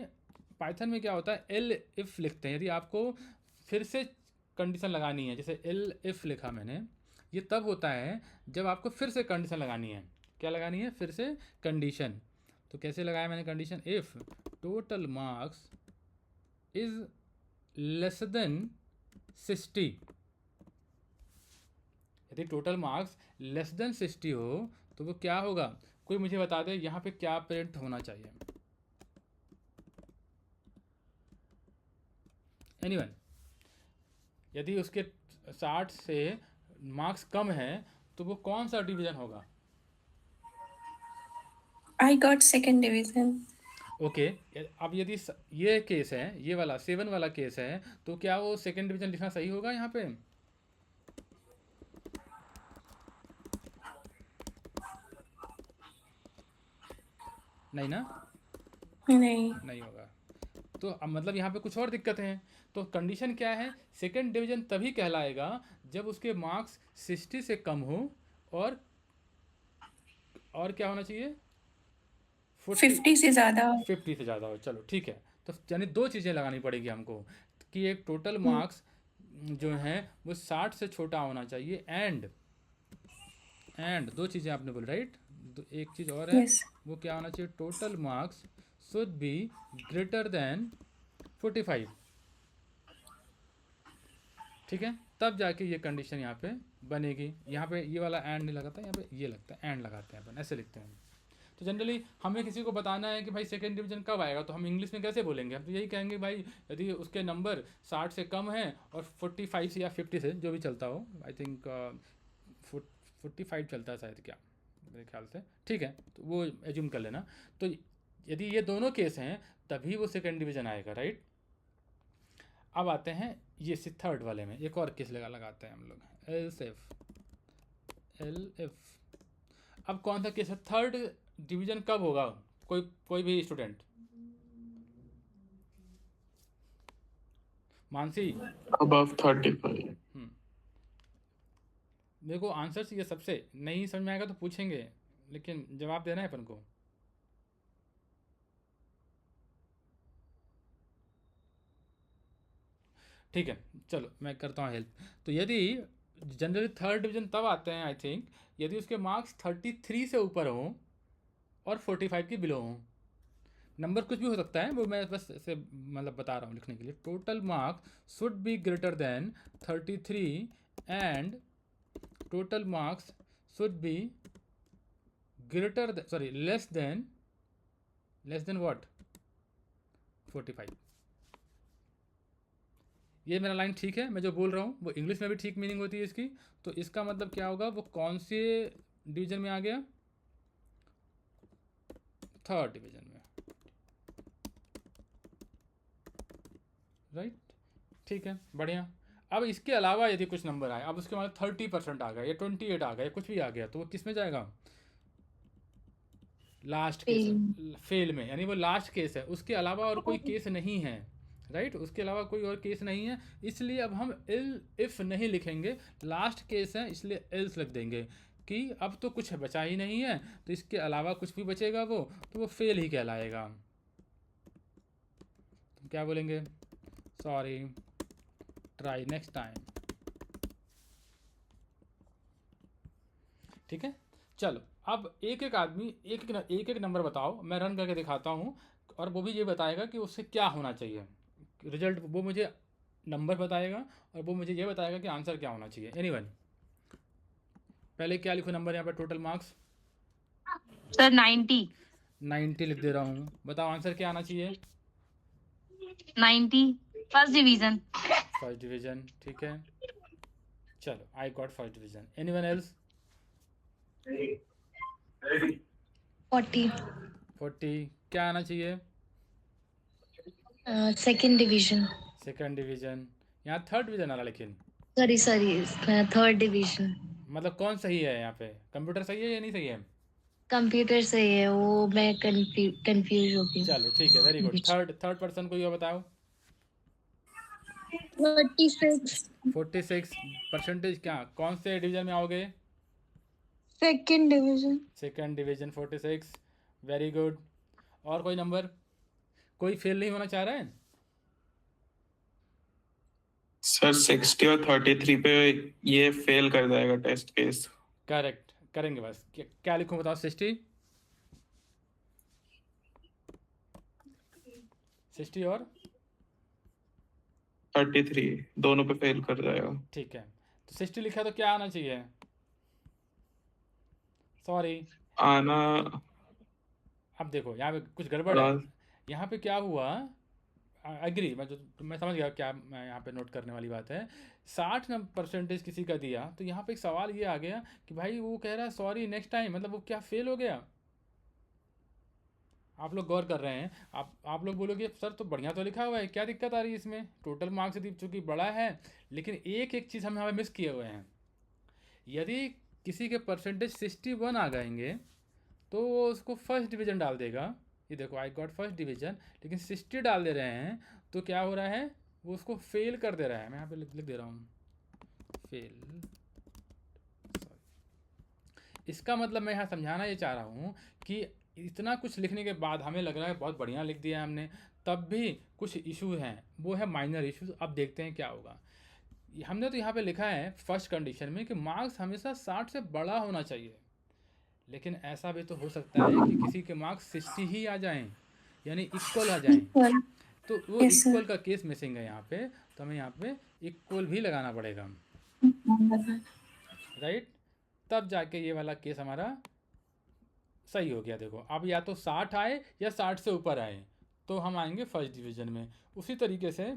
पाइथन में क्या होता है, एल इफ़ लिखते हैं, यदि आपको फिर से कंडीशन लगानी है, जैसे एल इफ़ लिखा मैंने, ये तब होता है जब आपको फिर से कंडीशन लगानी है। क्या लगानी है, फिर से कंडीशन। तो कैसे लगाया मैंने condition, if total marks is less than 60, यदि टोटल मार्क्स लेस देन 60 हो तो वो क्या होगा, कोई मुझे बता दे यहाँ पे क्या प्रिंट होना चाहिए। एनीवन, यदि उसके 60 से मार्क्स कम है तो वो कौन सा डिवीज़न होगा। I got second division. Okay अब यदि ये केस है, ये वाला 7 वाला केस है, तो क्या वो सेकंड डिवीज़न लिखना सही होगा यहाँ पे, नहीं ना, नहीं होगा। तो अब मतलब यहाँ पे कुछ और दिक्कत है। तो कंडीशन क्या है, सेकंड डिवीज़न तभी कहलाएगा जब उसके मार्क्स 60 से कम हो, और क्या होना चाहिए, 50 से ज़्यादा। 50 से ज़्यादा हो। चलो ठीक है, तो यानी दो चीज़ें लगानी पड़ेगी हमको, कि एक टोटल मार्क्स जो हैं वो 60 से छोटा होना चाहिए, एंड दो चीज़ें आपने बोली राइट, एक चीज़ और है, Yes. वो क्या होना चाहिए, total marks should be greater than 45, ठीक है, तब जाके ये कंडीशन यहाँ पे बनेगी। यहाँ पे ये वाला एंड नहीं लगाता, यहाँ पे ये लगता है, एंड लगाते हैं अपन, ऐसे लिखते हैं। तो जनरली हमें किसी को बताना है कि भाई सेकंड डिवीज़न कब आएगा, तो हम इंग्लिश में कैसे बोलेंगे, हम तो यही कहेंगे भाई यदि उसके नंबर 60 से कम है और 45 से या 50 से जो भी चलता हो, आई थिंक 45 चलता है शायद, क्या मेरे ख्याल से, ठीक है, तो वो एज्यूम कर लेना। तो यदि ये दोनों केस हैं तभी वो सेकंड डिवीज़न आएगा, राइट। अब आते हैं ये थर्ड वाले में, एक और केस लगाते हैं हम लोग, एल एफ। अब कौन सा केस है, थर्ड डिवीज़न कब होगा, कोई भी स्टूडेंट, मानसी, above 35. मेरे को आंसर चाहिए सबसे, नहीं समझ में आएगा तो पूछेंगे, लेकिन जवाब देना है अपन को। ठीक है, चलो मैं करता हूँ हेल्प। तो यदि जनरली थर्ड डिवीज़न तब आते हैं आई थिंक, यदि उसके मार्क्स 33 से ऊपर हों और 45 के बिलो हों। नंबर कुछ भी हो सकता है, वो मैं बस ऐसे मतलब बता रहा हूँ लिखने के लिए। Total marks should be greater than 33 and total marks should be greater, sorry less than what, 45। ये मेरा लाइन ठीक है, मैं जो बोल रहा हूँ वो इंग्लिश में भी ठीक मीनिंग होती है इसकी। तो इसका मतलब क्या होगा, वो कौन से डिवीज़न में आ गया, थर्ड डिवीज़न में, राइट, ठीक है, बढ़िया। अब इसके अलावा यदि कुछ नंबर आए, अब उसके मतलब 30% आ गया या 28 आ गया या कुछ भी आ गया, तो वो किस में जाएगा, लास्ट केस फेल। फेल में, यानी वो लास्ट केस है, उसके अलावा और कोई केस नहीं है, राइट, उसके अलावा कोई और केस नहीं है, इसलिए अब हम इफ नहीं लिखेंगे, लास्ट केस है इसलिए एल्स लिख देंगे कि अब तो कुछ बचा ही नहीं है, तो इसके अलावा कुछ भी बचेगा वो, तो वो फेल ही कहलाएगा। तो क्या बोलेंगे? Sorry, try next time. ठीक है, चलो अब एक एक आदमी एक एक नंबर बताओ, मैं रन करके दिखाता हूँ, और वो भी ये बताएगा कि उससे क्या होना चाहिए रिजल्ट, वो मुझे नंबर बताएगा और वो मुझे ये बताएगा कि आंसर क्या होना चाहिए। एनीवन, पहले क्या लिखो नंबर यहाँ पर, टोटल मार्क्स सर 90। 90 लिख दे रहा हूँ, बताओ आंसर क्या आना चाहिए? 90 फर्स्ट डिवीजन। फर्स्ट डिवीजन, ठीक है, चलो I got first division. Anyone else? 40। 40, क्या आना चाहिए? Second division. सेकंड डिवीजन, यहाँ थर्ड डिवीजन आ रहा, लेकिन सॉरी थर्ड डिवीजन। मतलब कौन सही है यहाँ पे, कंप्यूटर सही है या नहीं सही है? कंप्यूटर से है वो, मैं कंफ्यूज हो गई। चलो ठीक है, वेरी गुड। थर्ड पर्सन कोई और बताओ। 46। 46 परसेंटेज, क्या कौन से डिवीजन में आओगे? Second division. Second division 46, very good. और कोई नंबर, कोई फेल नहीं होना चाह रहा है? सर 60 और 33 पे ये फेल कर जाएगा टेस्ट केस। करेक्ट करेंगे बस, क्या लिखूं बताओ? 60 और 33 दोनों पे फेल कर जाएगा। ठीक है, तो 60 लिखा तो क्या आना चाहिए? सॉरी, आना अब देखो यहाँ पे कुछ गड़बड़ है, यहाँ पे क्या हुआ, एग्री, मैं समझ गया क्या मैं यहाँ पे नोट करने वाली बात है। 60% किसी का दिया, तो यहाँ पे एक सवाल ये आ गया कि भाई वो कह रहा है सॉरी नेक्स्ट टाइम, मतलब वो क्या फेल हो गया? आप लोग गौर कर रहे हैं, आप लोग बोलोगे सर तो बढ़िया तो लिखा हुआ है, क्या दिक्कत आ रही है इसमें? टोटल मार्क्स चूंकि बड़ा है, लेकिन एक एक चीज़ हम यहाँ पे मिस किए हुए हैं। यदि किसी के परसेंटेज 61 आ जाएंगे तो वो उसको फर्स्ट डिवीज़न डाल देगा, ये देखो आई गॉट फर्स्ट डिवीज़न, लेकिन 60 डाल दे रहे हैं तो क्या हो रहा है, वो उसको फेल कर दे रहा है। मैं यहाँ पे लिख दे रहा हूँ फेल, इसका मतलब मैं यहाँ समझाना ये चाह रहा हूँ कि इतना कुछ लिखने के बाद हमें लग रहा है बहुत बढ़िया लिख दिया है हमने, तब भी कुछ इशू हैं, वो है माइनर इश्यूज। अब देखते हैं क्या होगा। हमने तो यहाँ पे लिखा है फर्स्ट कंडीशन में कि मार्क्स हमेशा 60 से बड़ा होना चाहिए, लेकिन ऐसा भी तो हो सकता है कि किसी के मार्क्स 60 ही आ जाएं, यानी इक्वल आ जाएं, तो वो इक्वल का केस मिसिंग है यहाँ पे, तो हमें यहाँ पे इक्वल भी लगाना पड़ेगा, राइट, तब जाके ये वाला केस हमारा सही हो गया। देखो अब या तो 60 आए या 60 से ऊपर आए तो हम आएंगे फर्स्ट डिवीजन में। उसी तरीके से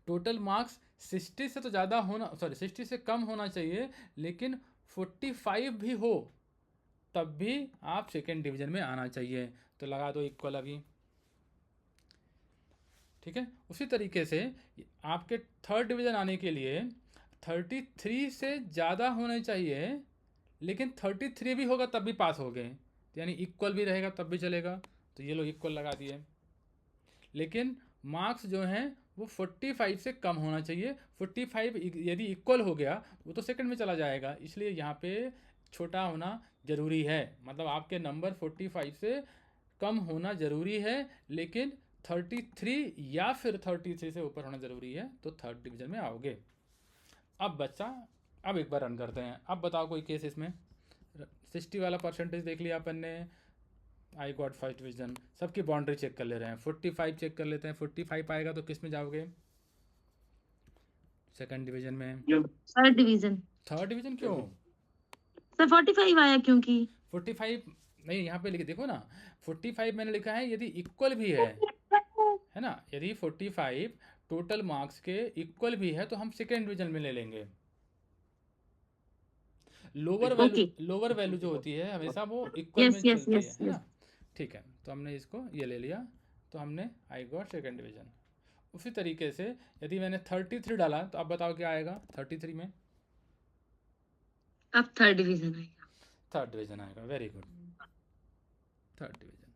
टोटल मार्क्स 60 से तो ज़्यादा होना, सॉरी 60 से कम होना चाहिए, लेकिन 45 भी हो तब भी आप सेकेंड डिवीजन में आना चाहिए, तो लगा दो इक्वल अभी, ठीक है। उसी तरीके से आपके थर्ड डिवीजन आने के लिए 33 से ज़्यादा होने चाहिए, लेकिन 33 भी होगा तब भी पास हो गए, यानी इक्वल भी रहेगा तब भी चलेगा, तो ये लोग इक्वल लगा दिए। लेकिन मार्क्स जो हैं वो 45 से कम होना चाहिए, 45 यदि इक्वल हो गया वो तो सेकंड में चला जाएगा, इसलिए यहाँ पे छोटा होना ज़रूरी है, मतलब आपके नंबर 45 से कम होना ज़रूरी है, लेकिन 33 या फिर 33 से ऊपर होना ज़रूरी है, तो थर्ड डिवीज़न में आओगे। अब बच्चा, अब एक बार रन करते हैं, अब बताओ कोई केस इसमें। 60 वाला परसेंटेज देख लिया अपन ने, आई गॉट फर्स्ट डिवीजन, सबकी बाउंड्री चेक कर ले रहे हैं, 45 चेक कर लेते हैं, 45 आएगा तो किस में जाओगे? सेकंड डिवीजन में। Third division. थर्ड डिवीजन क्यों? सर 45 आया क्योंकि 45 नहीं, यहाँ पे लिख देखो ना, 45 मैंने लिखा है यदि इक्वल भी है ना, यदि 45 टोटल मार्क्स के इक्वल भी है तो हम सेकेंड डिवीजन में ले लेंगे। लोअर वैल्यू जो होती है हमेशा वो इक्वल में चलती है ना, ठीक है, तो हमने इसको ये ले लिया, तो हमने आई गॉट सेकेंड डिवीजन। उसी तरीके से यदि मैंने 33 डाला तो अब बताओ क्या आएगा 33 में? अब थर्ड डिवीजन आएगा। थर्ड डिवीजन आएगा, वेरी गुड। 3rd division.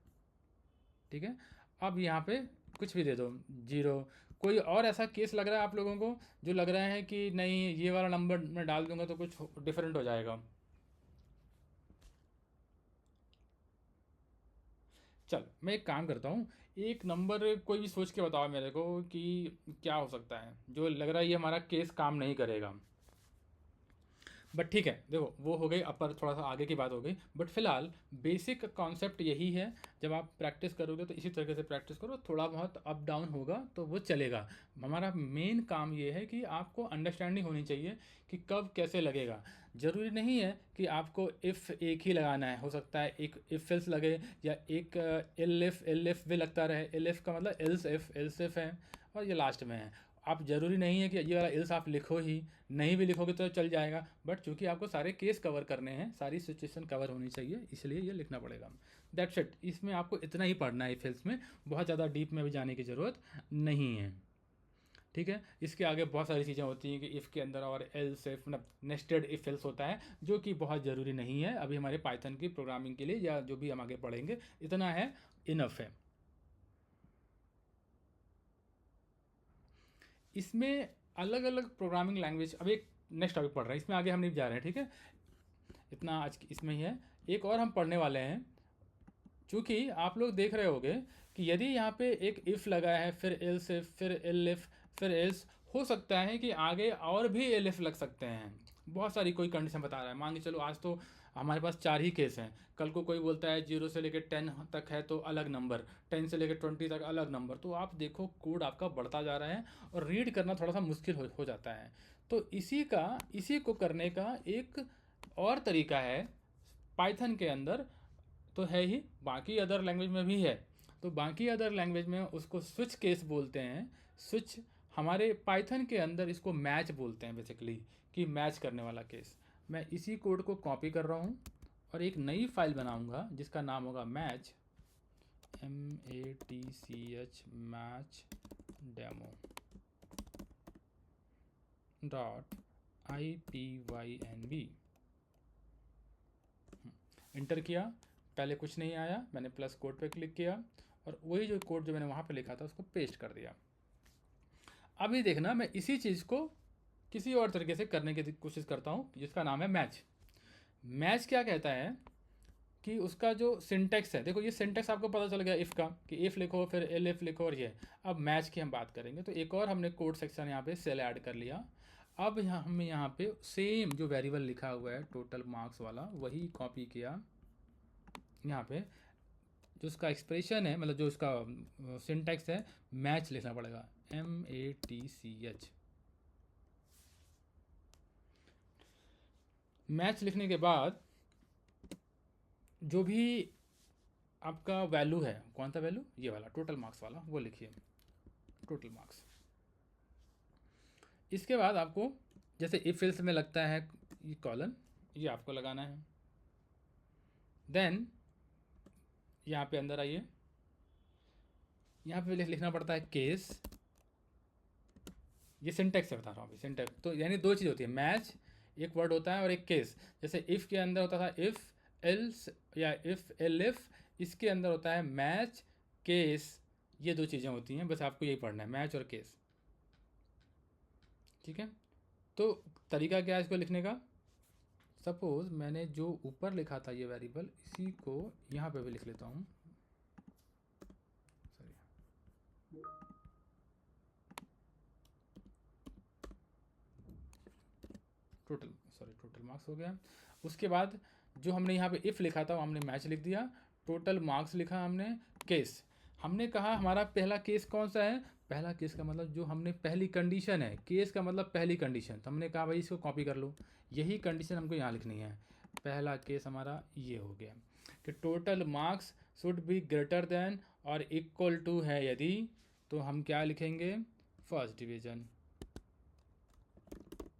ठीक है, अब यहाँ पे कुछ भी दे दो 0। कोई और ऐसा केस लग रहा है आप लोगों को जो लग रहा है कि नहीं ये वाला नंबर मैं डाल दूंगा तो कुछ डिफरेंट हो जाएगा? चल मैं एक काम करता हूँ, एक नंबर कोई भी सोच के बताओ मेरे को कि क्या हो सकता है जो लग रहा है ये हमारा केस काम नहीं करेगा। बट ठीक है, देखो वो हो गई, अपर थोड़ा सा आगे की बात हो गई, बट फिलहाल बेसिक कॉन्सेप्ट यही है। जब आप प्रैक्टिस करोगे तो इसी तरीके से प्रैक्टिस करो, थोड़ा बहुत अप डाउन होगा तो वो चलेगा। हमारा मेन काम ये है कि आपको अंडरस्टैंडिंग होनी चाहिए कि कब कैसे लगेगा। ज़रूरी नहीं है कि आपको इफ़ एक ही लगाना है, हो सकता है एक इफ़ एल्स लगे या एक एल इफ भी लगता रहे। एल इफ का मतलब एल्स इफ है और ये लास्ट में है। आप ज़रूरी नहीं है कि ये वाला एल्स आप लिखो ही, नहीं भी लिखोगे तो चल जाएगा, बट चूंकि आपको सारे केस कवर करने हैं, सारी सिचुएशन कवर होनी चाहिए, इसलिए ये लिखना पड़ेगा। दैट्स इट, इसमें आपको इतना ही पढ़ना है इफ एल्स में, बहुत ज़्यादा डीप में भी जाने की ज़रूरत नहीं है। ठीक है, इसके आगे बहुत सारी चीज़ें होती हैं कि इफ़ के अंदर और एल्स इफ मतलब नेस्टेड इफ एल्स होता है, जो कि बहुत ज़रूरी नहीं है अभी हमारे पाइथन की प्रोग्रामिंग के लिए, या जो भी हम आगे पढ़ेंगे इतना है इनफ है। इसमें अलग अलग प्रोग्रामिंग लैंग्वेज, अब एक नेक्स्ट टॉपिक पढ़ रहे हैं, इसमें आगे हम नहीं जा रहे हैं। ठीक है, इतना आज इसमें ही है। एक और हम पढ़ने वाले हैं, चूँकि आप लोग देख रहे होंगे कि यदि यहाँ पे एक इफ़ लगा है, फिर एल्स इफ, फिर एल इफ, फिर एल्स, हो सकता है कि आगे और भी एल इफ लग सकते हैं। बहुत सारी कोई कंडीशन बता रहा है, मान के चलो आज तो हमारे पास 4 ही केस हैं, कल को कोई बोलता है 0 से लेकर 10 तक है तो अलग नंबर, 10 से लेकर 20 तक अलग नंबर। तो आप देखो कोड आपका बढ़ता जा रहा है और रीड करना थोड़ा सा मुश्किल हो जाता है। तो इसी को करने का एक और तरीका है पाइथन के अंदर, तो है ही, बाकी अदर लैंग्वेज में भी है। तो बाकी अदर लैंग्वेज में उसको स्विच केस बोलते हैं। स्विच, हमारे पाइथन के अंदर इसको मैच बोलते हैं बेसिकली, कि मैच करने वाला केस। मैं इसी कोड को कॉपी कर रहा हूँ और एक नई फाइल बनाऊँगा जिसका नाम होगा match, MATCH match demo .IPYNB। Inter किया, पहले कुछ नहीं आया, मैंने प्लस कोड पे क्लिक किया और वही जो कोड जो मैंने वहाँ पे लिखा था उसको पेस्ट कर दिया। अभी देखना, मैं इसी चीज़ को किसी और तरीके से करने की कोशिश करता हूँ जिसका नाम है मैच। मैच क्या कहता है कि उसका जो सिंटेक्स है, देखो ये सिंटेक्स आपको पता चल गया इफ़ का, कि इफ़ लिखो फिर एल इफ लिखो और ये। अब मैच की हम बात करेंगे, तो एक और हमने कोड सेक्शन यहाँ पे सेल ऐड कर लिया। अब हमें यहाँ पे सेम जो वेरिएबल लिखा हुआ है टोटल मार्क्स वाला, वही कॉपी किया। यहाँ पे जो उसका एक्सप्रेशन है, मतलब जो उसका सिंटैक्स है, मैच लिखना पड़ेगा, MATCH। मैच लिखने के बाद जो भी आपका वैल्यू है, कौन सा वैल्यू, ये वाला टोटल मार्क्स वाला, वो लिखिए टोटल मार्क्स। इसके बाद आपको जैसे इफ एल्स में लगता है ये कॉलन, ये आपको लगाना है। देन यहाँ पे अंदर आइए, यहाँ पे लिखना पड़ता है केस। ये सिंटेक्स से बता रहा हूँ अभी, सिंटेक्स तो यानी दो चीज़ होती है, मैच एक वर्ड होता है और एक केस। जैसे इफ़ के अंदर होता था इफ़ एल्स या इफ़ एल इफ, इसके अंदर होता है मैच केस। ये दो चीज़ें होती हैं, बस आपको यही पढ़ना है, मैच और केस। ठीक है, तो तरीका क्या है इसको लिखने का। सपोज़ मैंने जो ऊपर लिखा था ये वेरिएबल, इसी को यहाँ पे भी लिख लेता हूँ। टोटल मार्क्स हो गया। उसके बाद जो हमने यहाँ पे इफ़ लिखा था वो हमने मैच लिख दिया, टोटल मार्क्स लिखा हमने, केस। हमने कहा हमारा पहला केस कौन सा है, पहला केस का मतलब जो हमने पहली कंडीशन है, केस का मतलब पहली कंडीशन, तो हमने कहा भाई इसको कॉपी कर लो, यही कंडीशन हमको यहाँ लिखनी है। पहला केस हमारा ये हो गया कि total marks should be greater than और इक्वल टू है यदि, तो हम क्या लिखेंगे, फर्स्ट डिवीज़न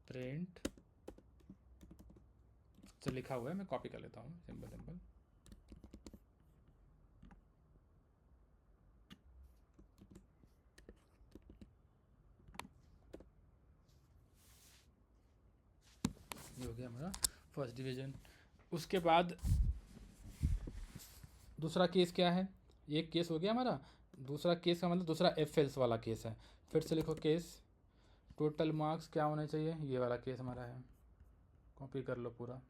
प्रिंट। तो लिखा हुआ है, मैं कॉपी कर लेता हूँ, सिंपल। ये हो गया हमारा फर्स्ट डिवीज़न। उसके बाद दूसरा केस क्या है, एक केस हो गया हमारा, दूसरा केस का मतलब दूसरा एफ एल्स वाला केस है। फिर से लिखो केस, टोटल मार्क्स क्या होने चाहिए, ये वाला केस हमारा है, कॉपी कर लो पूरा,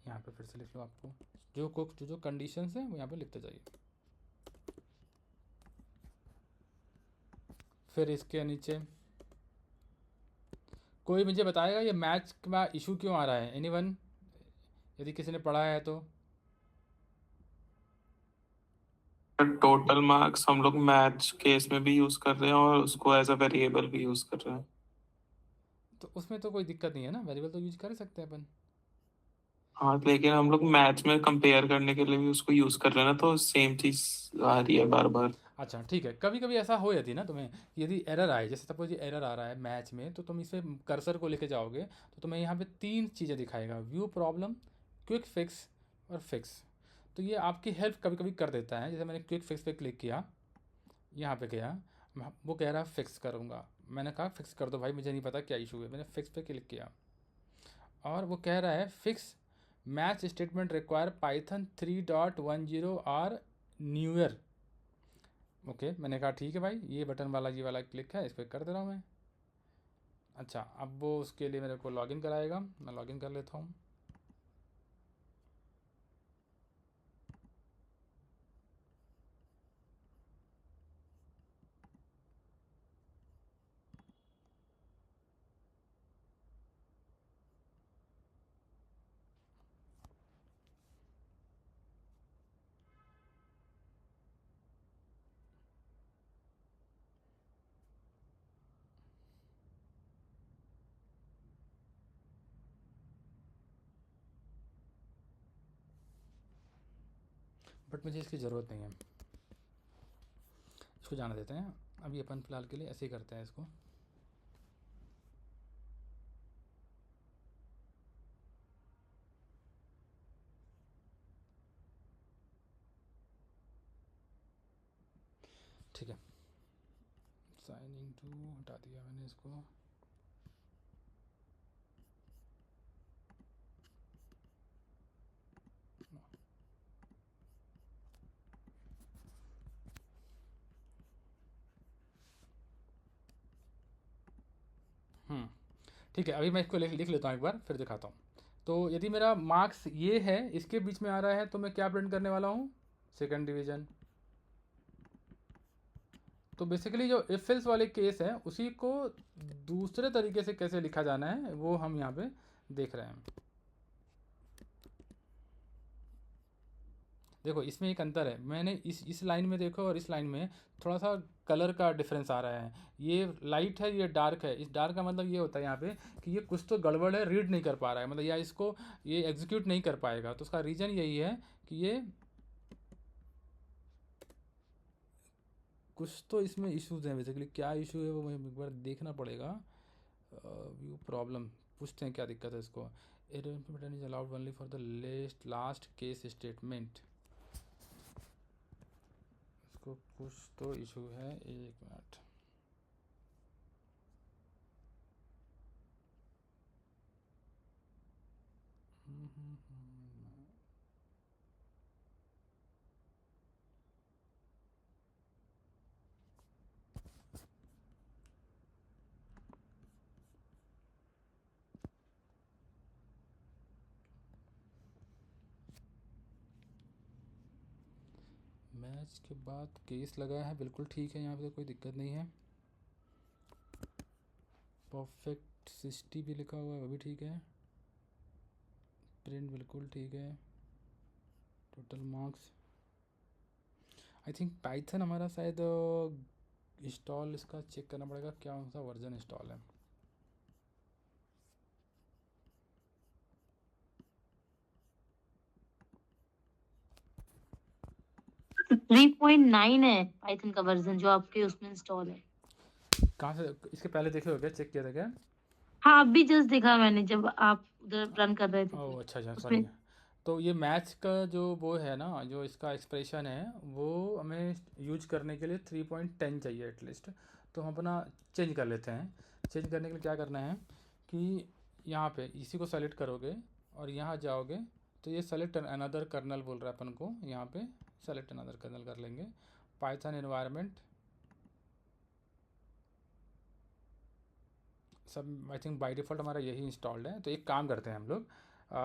यहाँ पे फिर से लिख लो, आपको जो कंडीशंस हैं वो यहाँ पे लिखते जाइए। फिर इसके नीचे कोई मुझे बताएगा ये मैच का इशू क्यों आ रहा है, एनीवन, यदि किसी ने पढ़ा है तो। टोटल मार्क्स हम लोग मैच केस में भी यूज कर रहे हैं और उसको एज अ वेरिएबल भी यूज कर रहे हैं। तो उसमें तो कोई दिक्कत नहीं है ना, वेरिएबल तो यूज कर ही सकते हैं अपन। हाँ, लेकिन हम लोग मैच में कंपेयर करने के लिए भी उसको यूज कर रहे हैं ना, तो सेम चीज आ रही है बार बार। अच्छा ठीक है, कभी कभी ऐसा हो जाती है ना तुम्हें, यदि एरर आए, जैसे सपोज ये एरर आ रहा है मैच में, तो तुम इसे कर्सर को लेके जाओगे तो तुम्हें यहाँ पे 3 चीज़ें दिखाएगा, व्यू प्रॉब्लम, क्विक फिक्स और फिक्स। तो ये आपकी हेल्प कभी कभी कर देता है। जैसे मैंने क्विक फिक्स पे क्लिक किया, यहाँ पे गया, वो कह रहा है फिक्स करूँगा, मैंने कहा फिक्स कर दो भाई, मुझे नहीं पता क्या इशू है, मैंने फिक्स पे क्लिक किया और वो कह रहा है fix match statement require Python 3.10 और न्यूयर। ओके, मैंने कहा ठीक है भाई, ये बटन वाला ये वाला क्लिक है, इस पर कर दे रहा हूँ मैं। अच्छा, अब वो उसके लिए मेरे को लॉगिन कराएगा, मैं लॉगिन कर लेता हूँ। बट मुझे इसकी ज़रूरत नहीं है, इसको जाने देते हैं, अभी अपन फिलहाल के लिए ऐसे ही करते हैं इसको। ठीक है, साइन इन टू हटा दिया मैंने इसको। ठीक है, अभी मैं इसको लिख लेता हूँ एक बार, फिर दिखाता हूँ। तो यदि मेरा मार्क्स ये है, इसके बीच में आ रहा है, तो मैं क्या प्रिंट करने वाला हूँ, सेकंड डिवीज़न। तो बेसिकली जो इफ एल्स वाले केस हैं उसी को दूसरे तरीके से कैसे लिखा जाना है वो हम यहाँ पे देख रहे हैं। देखो इसमें एक अंतर है, मैंने इस लाइन में देखो और इस लाइन में थोड़ा सा कलर का डिफरेंस आ रहा है, ये लाइट है ये डार्क है। इस डार्क का मतलब ये होता है यहाँ पे कि ये कुछ तो गड़बड़ है, रीड नहीं कर पा रहा है, मतलब या इसको ये एग्जीक्यूट नहीं कर पाएगा। तो उसका रीज़न यही है कि ये कुछ तो इसमें इश्यूज हैं। बेसिकली क्या इशू है वो मुझे एक बार देखना पड़ेगा। व्यू प्रॉब्लम, पूछते हैं क्या दिक्कत है इसको। Error button is allowed only for the last case statement. इसको कुछ तो इशू है, एक मिनट। मैच के बाद केस लगा है, बिल्कुल ठीक है, यहाँ पे तो कोई दिक्कत नहीं है। परफेक्ट 60 भी लिखा हुआ है, वो भी ठीक है। प्रिंट बिल्कुल ठीक है। Total marks, I think Python हमारा शायद इंस्टॉल, इसका चेक करना पड़ेगा क्या सा वर्जन इंस्टॉल है। तो 3.9 है पाइथन का वर्जन जो आपके उसमें इंस्टॉल है। कहाँ से, इसके पहले देखे हो क्या, चेक किया था क्या? हाँ, अभी जस्ट देखा मैंने जब आप उधर रन कर रहे थे ओह तो अच्छा उसमें। सॉरी। तो ये मैच का जो वो है ना, जो इसका एक्सप्रेशन है वो हमें यूज करने के लिए 3.10 चाहिए एटलीस्ट। तो हम अपना चेंज कर लेते हैं। चेंज करने के लिए क्या करना है कि यहाँ पे इसी को सेलेक्ट करोगे और यहाँ जाओगे तो ये सेलेक्ट अनदर कर्नल बोल रहा है अपन को, यहाँ पे सेलेक्ट अनदर कर्नल कर लेंगे। पाइथन एनवायरनमेंट सब आई थिंक बाय डिफ़ॉल्ट हमारा यही इंस्टॉल्ड है। तो एक काम करते हैं हम लोग,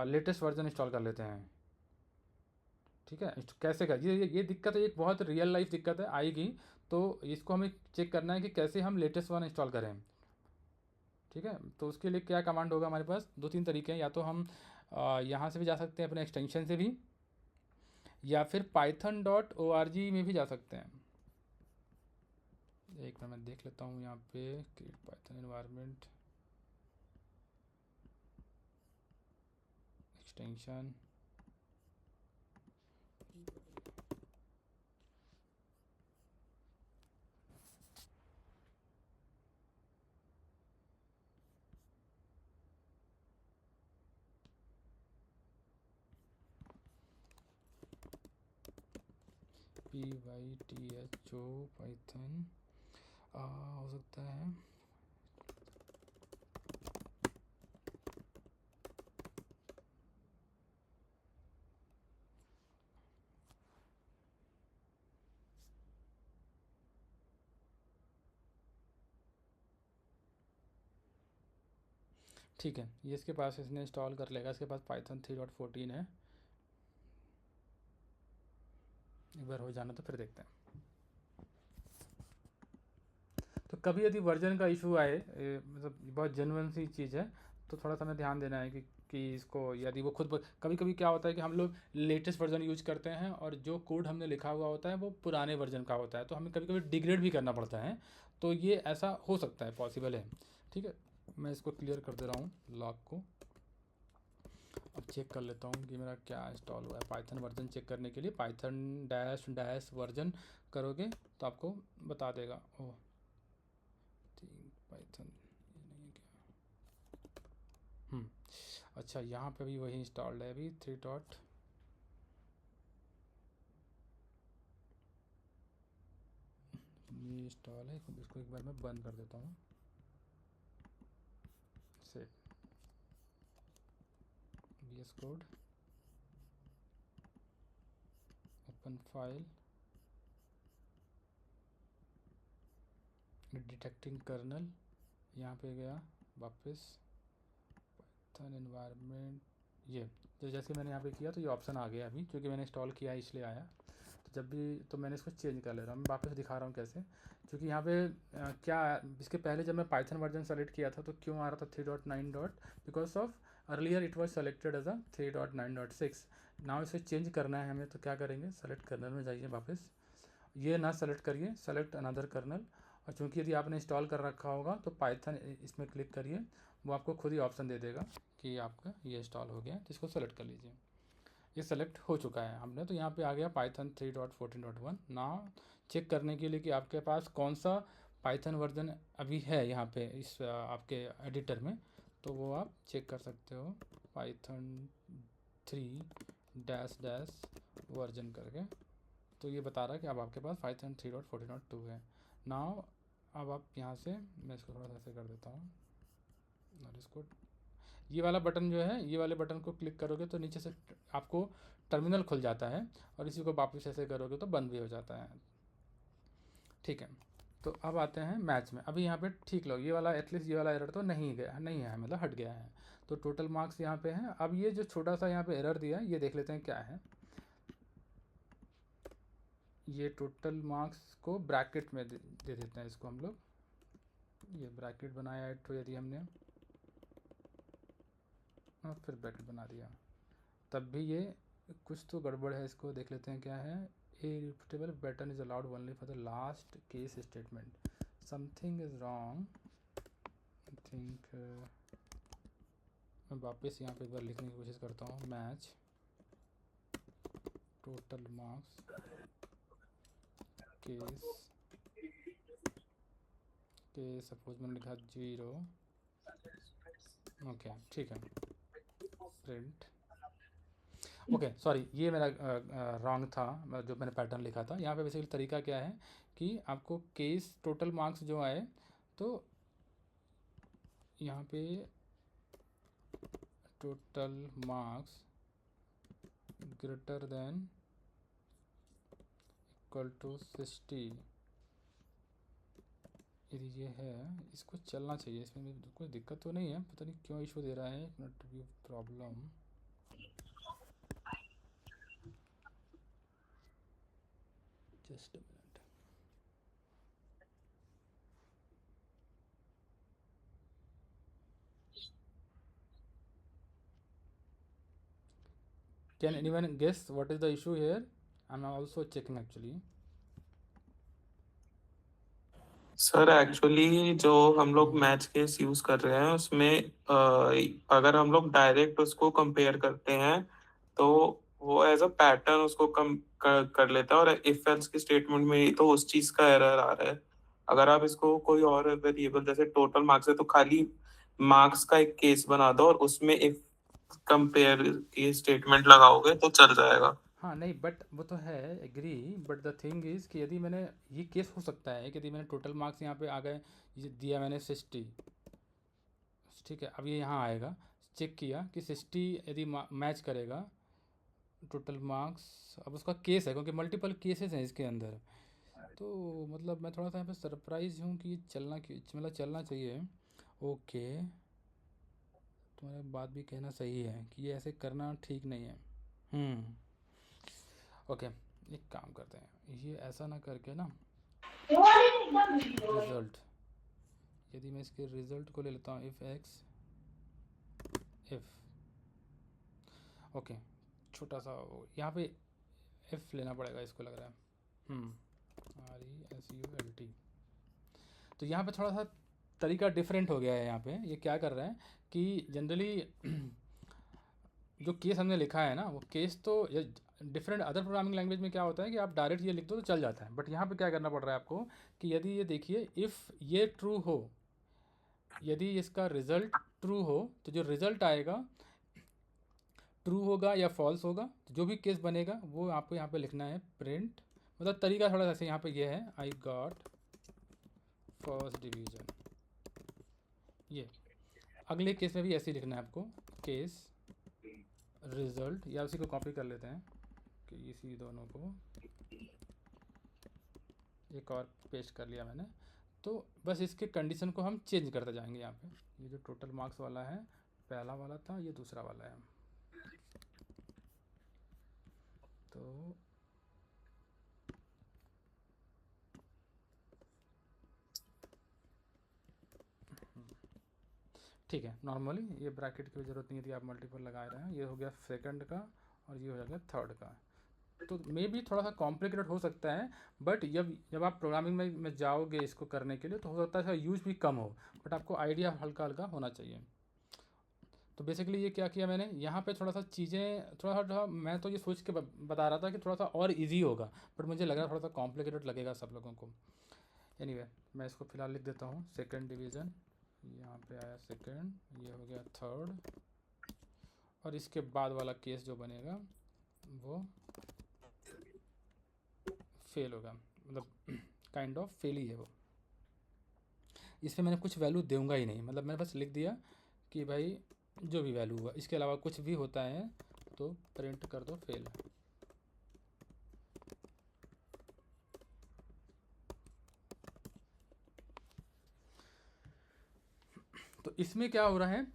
लेटेस्ट वर्जन इंस्टॉल कर लेते हैं। ठीक है, कैसे कर ये दिक्कत है, एक बहुत रियल लाइफ दिक्कत है, आएगी। तो इसको हमें चेक करना है कि कैसे हम लेटेस्ट वन इंस्टॉल करें। ठीक है, तो उसके लिए क्या कमांड होगा हमारे पास, 2-3 तरीके हैं। या तो हम यहाँ से भी जा सकते हैं अपने एक्सटेंशन से भी, या फिर python.org में भी जा सकते हैं। एक मिनट मैं देख लेता हूँ यहाँ पे, create Python environment extension, pytho Python हो सकता है। ठीक है, ये इसके पास इसने इंस्टॉल कर लेगा, इसके पास पाइथन 3.14 है। एक बार हो जाना तो फिर देखते हैं। तो कभी यदि वर्जन का इशू आए, मतलब बहुत जेन्युइन सी चीज़ है, तो थोड़ा सा हमें ध्यान देना है कि इसको यदि वो खुद कभी कभी क्या होता है कि हम लोग लेटेस्ट वर्जन यूज करते हैं और जो कोड हमने लिखा हुआ होता है वो पुराने वर्जन का होता है, तो हमें कभी कभी डिग्रेड भी करना पड़ता है। तो ये ऐसा हो सकता है, पॉसिबल है। ठीक है, मैं इसको क्लियर कर दे रहा हूँ लॉक को। अब चेक कर लेता हूँ कि मेरा क्या इंस्टॉल हुआ है। पाइथन वर्जन चेक करने के लिए python -वर्जन करोगे तो आपको बता देगा। ओह पाइथन नहीं है क्या, अच्छा यहाँ पे भी वही इंस्टॉल्ड है अभी 3 डॉट। ये इंस्टॉल है, इसको एक बार मैं बंद कर देता हूँ। Save VS code, open file, detecting kernel, यहाँ पे गया वापस पाइथन एनवायरनमेंट। ये तो जैसे मैंने यहाँ पे किया तो ये ऑप्शन आ गया अभी, क्योंकि मैंने इंस्टॉल किया इसलिए आया। तो जब भी तो मैंने इसको चेंज कर ले रहा हूँ, मैं वापस दिखा रहा हूँ कैसे। क्योंकि यहाँ पे क्या इसके पहले जब मैं पाइथन वर्जन सेलेक्ट किया था तो क्यों आ रहा था 3.9 because of earlier it was selected as a 3.9.6। Now इसे चेंज करना है हमें, तो क्या करेंगे, सेलेक्ट कर्नल में जाइए वापस, ये ना सेलेक्ट करिए, सेलेक्ट अनदर कर्नल। और चूँकि यदि आपने इंस्टॉल कर रखा होगा तो पाइथन इसमें क्लिक करिए, वो आपको खुद ही ऑप्शन दे देगा कि आपका ये इंस्टॉल हो गया है, तो इसको सेलेक्ट कर लीजिए। ये सेलेक्ट हो चुका है हमने, तो यहाँ पे आ गया पाइथन 3.14.1। नाउ चेक करने के लिए कि आपके पास कौन सा पाइथन वर्जन अभी है यहाँ पे इस आपके एडिटर में, तो वो आप चेक कर सकते हो, पाइथन 3 वर्जन करके। तो ये बता रहा है कि अब आपके पास पाइथन 3.14.2 है। नाउ अब आप यहाँ से, मैं इसको थोड़ा सा ऐसे कर देता हूँ और इसको, ये वाला बटन जो है, ये वाले बटन को क्लिक करोगे तो नीचे से आपको टर्मिनल खुल जाता है, और इसी को वापस ऐसे करोगे तो बंद भी हो जाता है। ठीक है, तो अब आते हैं मैच में। अभी यहाँ पे ठीक लो, ये वाला एटलीस्ट ये वाला एरर तो नहीं गया, नहीं है, मतलब हट गया है। तो टोटल मार्क्स यहाँ पे हैं। अब ये जो छोटा सा यहाँ पे एरर दिया है, ये देख लेते हैं क्या है। ये टोटल मार्क्स को ब्रैकेट में दे देते हैं इसको हम लोग। ये ब्रैकेट बनाया है तो यदि हमने, और फिर ब्रैकेट बना दिया, तब भी ये कुछ तो गड़बड़ है। इसको देख लेते हैं क्या है। A repeatable pattern is allowed only for the last case statement, something is wrong I think. मैं वापस यहाँ पे एक बार लिखने की कोशिश करता हूँ, मैच टोटल मार्क्स केस के, सपोज मैंने लिखा 0। ओके ठीक है, प्रिंट। ओके सॉरी, ये मेरा रॉन्ग था, जो मैंने पैटर्न लिखा था। यहाँ पे बेसिकली तरीका क्या है कि आपको केस टोटल मार्क्स जो आए, तो यहाँ पे total marks greater than equal to 60, यदि ये है, इसको चलना चाहिए, इसमें कोई दिक्कत तो नहीं है, पता नहीं क्यों इशू दे रहा है, एक minute view problem. Just a minute. Can anyone guess what is the issue here? I'm also checking actually. Sir actually जो हम लोग मैच केस यूज कर रहे हैं उसमें अगर हम लोग डायरेक्ट उसको कंपेयर करते हैं तो वो एज अ पैटर्न उसको कम कर लेता है, और इफ एल्स की स्टेटमेंट में तो उस चीज का एरर आ रहा है। अगर आप इसको कोई और वेरिएबल जैसे टोटल मार्क्स है तो खाली मार्क्स का एक केस बना दो और उसमें इफ कंपेयर की स्टेटमेंट लगाओगे तो चल जाएगा। हाँ नहीं, बट वो तो है, agree, but the thing is कि यदि मैंने, ये केस हो सकता है कि यदि मैंने टोटल मार्क्स यहाँ पे आ गए, ये दिया मैंने 60, ठीक है, अब ये यहाँ आएगा, चेक किया कि 60 यदि मैच करेगा टोटल मार्क्स, अब उसका केस है क्योंकि मल्टीपल केसेस हैं इसके अंदर, तो मतलब मैं थोड़ा सा यहाँ पे सरप्राइज हूँ कि चलना, मतलब चलना चाहिए। ओके, तुम्हारा बात भी कहना सही है कि ये ऐसे करना ठीक नहीं है। ओके, एक काम करते हैं, ये ऐसा ना करके ना, रिजल्ट, यदि मैं इसके रिजल्ट को ले लेता हूँ, इफ एक्स इफ, ओके, छोटा सा यहाँ पे इफ लेना पड़ेगा, इसको लग रहा है RESULT। तो यहाँ पे थोड़ा सा तरीका डिफरेंट हो गया है। यहाँ पे ये क्या कर रहे हैं कि जनरली जो केस हमने लिखा है ना, वो केस तो डिफरेंट अदर प्रोग्रामिंग लैंग्वेज में क्या होता है कि आप डायरेक्ट ये लिख दो तो चल जाता है, बट यहाँ पे क्या करना पड़ रहा है आपको कि यदि ये देखिए, इफ़ ये ट्रू हो, यदि इसका रिज़ल्ट ट्रू हो तो जो रिज़ल्ट आएगा ट्रू होगा या फॉल्स होगा, तो जो भी केस बनेगा वो आपको यहाँ पे लिखना है प्रिंट, मतलब तरीका थोड़ा सा ऐसे यहाँ पे ये है, आई गॉट फर्स्ट डिवीज़न। ये अगले केस में भी ऐसे ही लिखना है आपको, केस रिज़ल्ट, या उसी को कॉपी कर लेते हैं कि इसी दोनों को एक और पेस्ट कर लिया मैंने। तो बस इसके कंडीशन को हम चेंज करते जाएंगे। यहाँ पे ये जो टोटल मार्क्स वाला है, पहला वाला था, ये दूसरा वाला है। तो ठीक है, नॉर्मली ये ब्रैकेट की ज़रूरत नहीं है, यदि आप मल्टीपल लगा रहे हैं। ये हो गया सेकंड का और ये हो जाएगा थर्ड का। तो मे भी थोड़ा सा कॉम्प्लिकेटेड हो सकता है, बट जब आप प्रोग्रामिंग में जाओगे इसको करने के लिए तो हो सकता है इसका यूज भी कम हो, बट आपको आइडिया हल्का हल्का होना चाहिए। तो बेसिकली ये क्या किया मैंने, यहाँ पे थोड़ा सा चीज़ें थोड़ा मैं तो ये सोच के बता रहा था कि थोड़ा सा और इजी होगा, बट मुझे लगा थोड़ा सा कॉम्प्लिकेटेड लगेगा सब लोगों को। एनीवे, मैं इसको फिलहाल लिख देता हूँ सेकंड डिवीज़न, यहाँ पे आया सेकंड, ये हो गया थर्ड, और इसके बाद वाला केस जो बनेगा वो फेल होगा, मतलब काइंड ऑफ फेल ही है वो। इसमें मैंने कुछ वैल्यू दूंगा ही नहीं, मतलब मैंने बस लिख दिया कि भाई जो भी वैल्यू हुआ, इसके अलावा कुछ भी होता है तो प्रिंट कर दो फेल। तो इसमें क्या हो रहा है,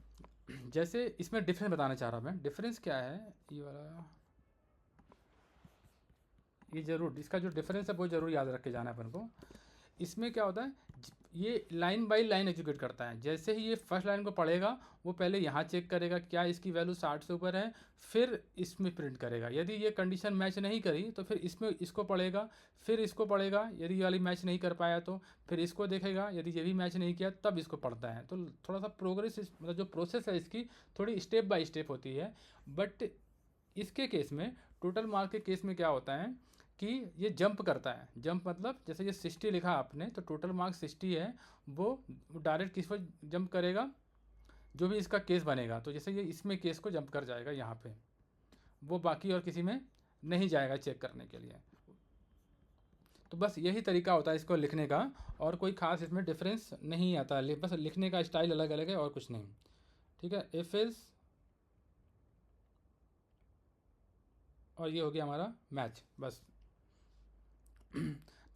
जैसे इसमें डिफरेंस बताना चाह रहा मैं, डिफरेंस क्या है, ये वाला, ये जरूर इसका जो डिफरेंस है वो जरूर याद रख के जाना है अपन को। इसमें क्या होता है, ये लाइन बाय लाइन एग्जीक्यूट करता है। जैसे ही ये फर्स्ट लाइन को पढ़ेगा, वो पहले यहाँ चेक करेगा क्या इसकी वैल्यू 60 से ऊपर है, फिर इसमें प्रिंट करेगा। यदि ये कंडीशन मैच नहीं करी तो फिर इसमें इसको पढ़ेगा, फिर इसको पढ़ेगा, यदि ये वाली मैच नहीं कर पाया तो फिर इसको देखेगा, यदि ये भी मैच नहीं किया तब इसको पढ़ता है। तो थोड़ा सा प्रोग्रेस, मतलब जो प्रोसेस है इसकी थोड़ी स्टेप बाय स्टेप होती है। बट इसके केस में, टोटल मार्क के केस में क्या होता है कि ये जंप करता है। जंप मतलब जैसे ये 60 लिखा आपने, तो टोटल मार्क्स 60 है, वो डायरेक्ट किस पर जंप करेगा, जो भी इसका केस बनेगा। तो जैसे ये इसमें केस को जंप कर जाएगा यहाँ पे, वो बाकी और किसी में नहीं जाएगा चेक करने के लिए। तो बस यही तरीका होता है इसको लिखने का, और कोई खास इसमें डिफरेंस नहीं आता, बस लिखने का स्टाइल अलग अलग है और कुछ नहीं। ठीक है, इफ इज और ये हो गया हमारा मैच, बस।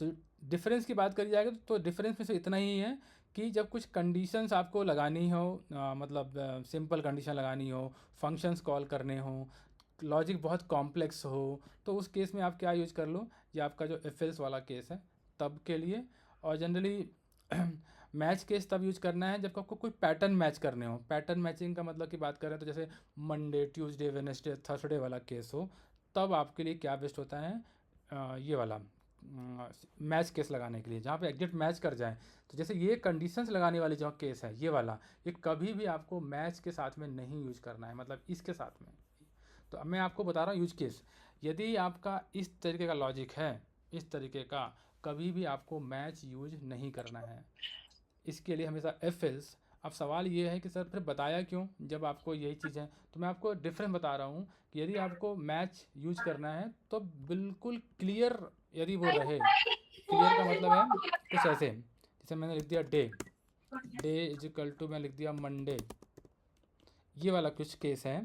तो डिफरेंस की बात करी जाएगी तो डिफरेंस में से इतना ही है कि जब कुछ कंडीशंस आपको लगानी हो, मतलब सिंपल कंडीशन लगानी हो, फंक्शंस कॉल करने हो, लॉजिक बहुत कॉम्प्लेक्स हो, तो उस केस में आप क्या यूज कर लो, ये आपका जो इफ एल्स वाला केस है तब के लिए। और जनरली मैच केस तब यूज करना है जब आपको कोई पैटर्न मैच करने हो। पैटर्न मैचिंग का मतलब की बात करें तो जैसे मंडे, ट्यूसडे, वेडनेसडे, थर्सडे वाला केस हो, तब आपके लिए क्या बेस्ट होता है, ये वाला मैच केस लगाने के लिए, जहाँ पे एग्जैक्ट मैच कर जाए। तो जैसे ये कंडीशंस लगाने वाली जो केस है ये वाला, ये कभी भी आपको मैच के साथ में नहीं यूज करना है, मतलब इसके साथ में। तो अब मैं आपको बता रहा हूँ यूज केस। यदि आपका इस तरीके का लॉजिक है, इस तरीके का, कभी भी आपको मैच यूज नहीं करना है। इसके लिए हमेशा एफ एल्स। अब सवाल ये है कि सर फिर बताया क्यों जब आपको यही चीज़ है। तो मैं आपको डिफरेंस बता रहा हूँ कि यदि आपको मैच यूज करना है तो बिल्कुल क्लियर यदि वो रहे। क्लियर का मतलब है कुछ ऐसे, जैसे मैंने लिख दिया day, day is equal to मैं लिख दिया मंडे, ये वाला कुछ केस है।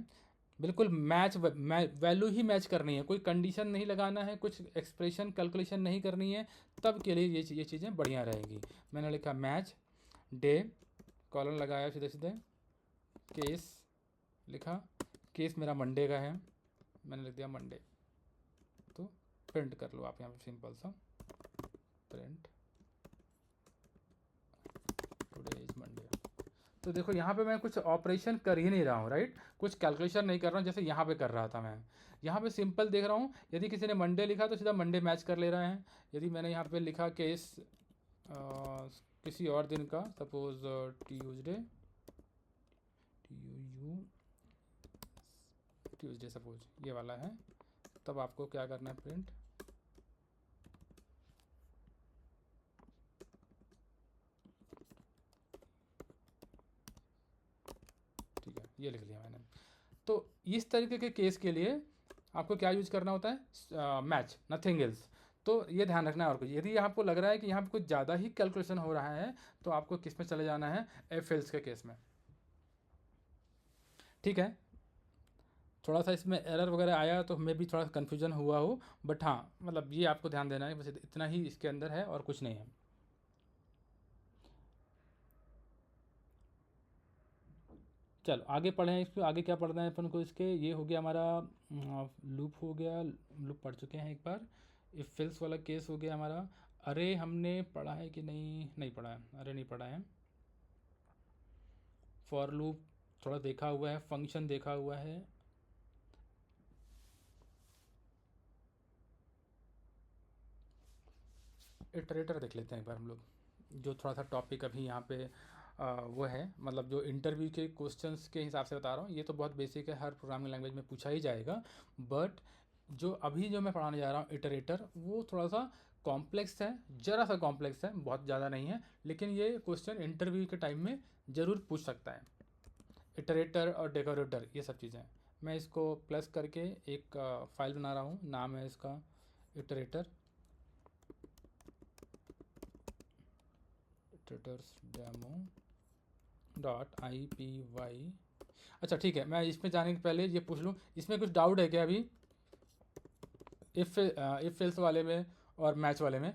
बिल्कुल मैच वैल्यू ही मैच करनी है, कोई कंडीशन नहीं लगाना है, कुछ एक्सप्रेशन कैलकुलेशन नहीं करनी है, तब के लिए ये चीज़ें बढ़िया रहेगी। मैंने लिखा मैच डे, कॉलन लगाया सीधे सीधे, केस लिखा, केस मेरा मंडे का है, मैंने लिख दिया मंडे। तो प्रिंट कर लो आप यहाँ पे सिंपल सा प्रिंट टुडे इज मंडे। तो देखो यहाँ पे मैं कुछ ऑपरेशन कर ही नहीं रहा हूँ, राइट, कुछ कैलकुलेशन नहीं कर रहा हूँ जैसे यहाँ पे कर रहा था मैं। यहाँ पे सिंपल देख रहा हूँ, यदि किसी ने मंडे लिखा तो सीधा मंडे मैच कर ले रहा है। यदि मैंने यहाँ पे लिखा केस किसी और दिन का, सपोज ट्यूजडे, ट्यूजडे सपोज ये वाला है, तब आपको क्या करना है, प्रिंट ठीक है, ये लिख लिया मैंने। तो इस तरीके के केस के लिए आपको क्या यूज करना होता है, मैच, नथिंग एल्स। तो ये ध्यान रखना है। और कुछ यदि आपको लग रहा है कि यहाँ पे कुछ ज़्यादा ही कैलकुलेशन हो रहा है तो आपको किस में चले जाना है, एफ एल्स के केस में। ठीक है, थोड़ा सा इसमें एरर वगैरह आया तो हमें भी थोड़ा सा कन्फ्यूजन हुआ हो, बट हाँ मतलब ये आपको ध्यान देना है, बस इतना ही इसके अंदर है और कुछ नहीं है। चलो आगे पढ़ें, इसको आगे क्या पढ़ना है अपन को। इसके ये हो गया हमारा लूप हो गया, लूप पढ़ चुके हैं एक बार। इफ एल्स वाला केस हो गया हमारा। अरे हमने पढ़ा है कि नहीं, नहीं पढ़ा है, अरे नहीं पढ़ा है। फॉर लूप थोड़ा देखा हुआ है, फंक्शन देखा हुआ है। इटरेटर देख लेते हैं एक बार हम लोग, जो थोड़ा सा टॉपिक अभी यहाँ पे वो है, मतलब जो इंटरव्यू के क्वेश्चंस के हिसाब से बता रहा हूँ। ये तो बहुत बेसिक है, हर प्रोग्रामिंग लैंग्वेज में पूछा ही जाएगा, बट जो अभी जो मैं पढ़ाने जा रहा हूँ इटरेटर, वो थोड़ा सा कॉम्प्लेक्स है, ज़रा सा कॉम्प्लेक्स है, बहुत ज़्यादा नहीं है, लेकिन ये क्वेश्चन इंटरव्यू के टाइम में ज़रूर पूछ सकता है। इटरेटर और डेकोरेटर ये सब चीज़ें, मैं इसको प्लस करके एक फाइल बना रहा हूँ, नाम है इसका इटरेटर, इटरेटर्स डेमो .ipy। अच्छा ठीक है, मैं इसमें जाने के पहले ये पूछ लूँ, इसमें कुछ डाउट है क्या अभी, इफ एल्स वाले में और मैच वाले में?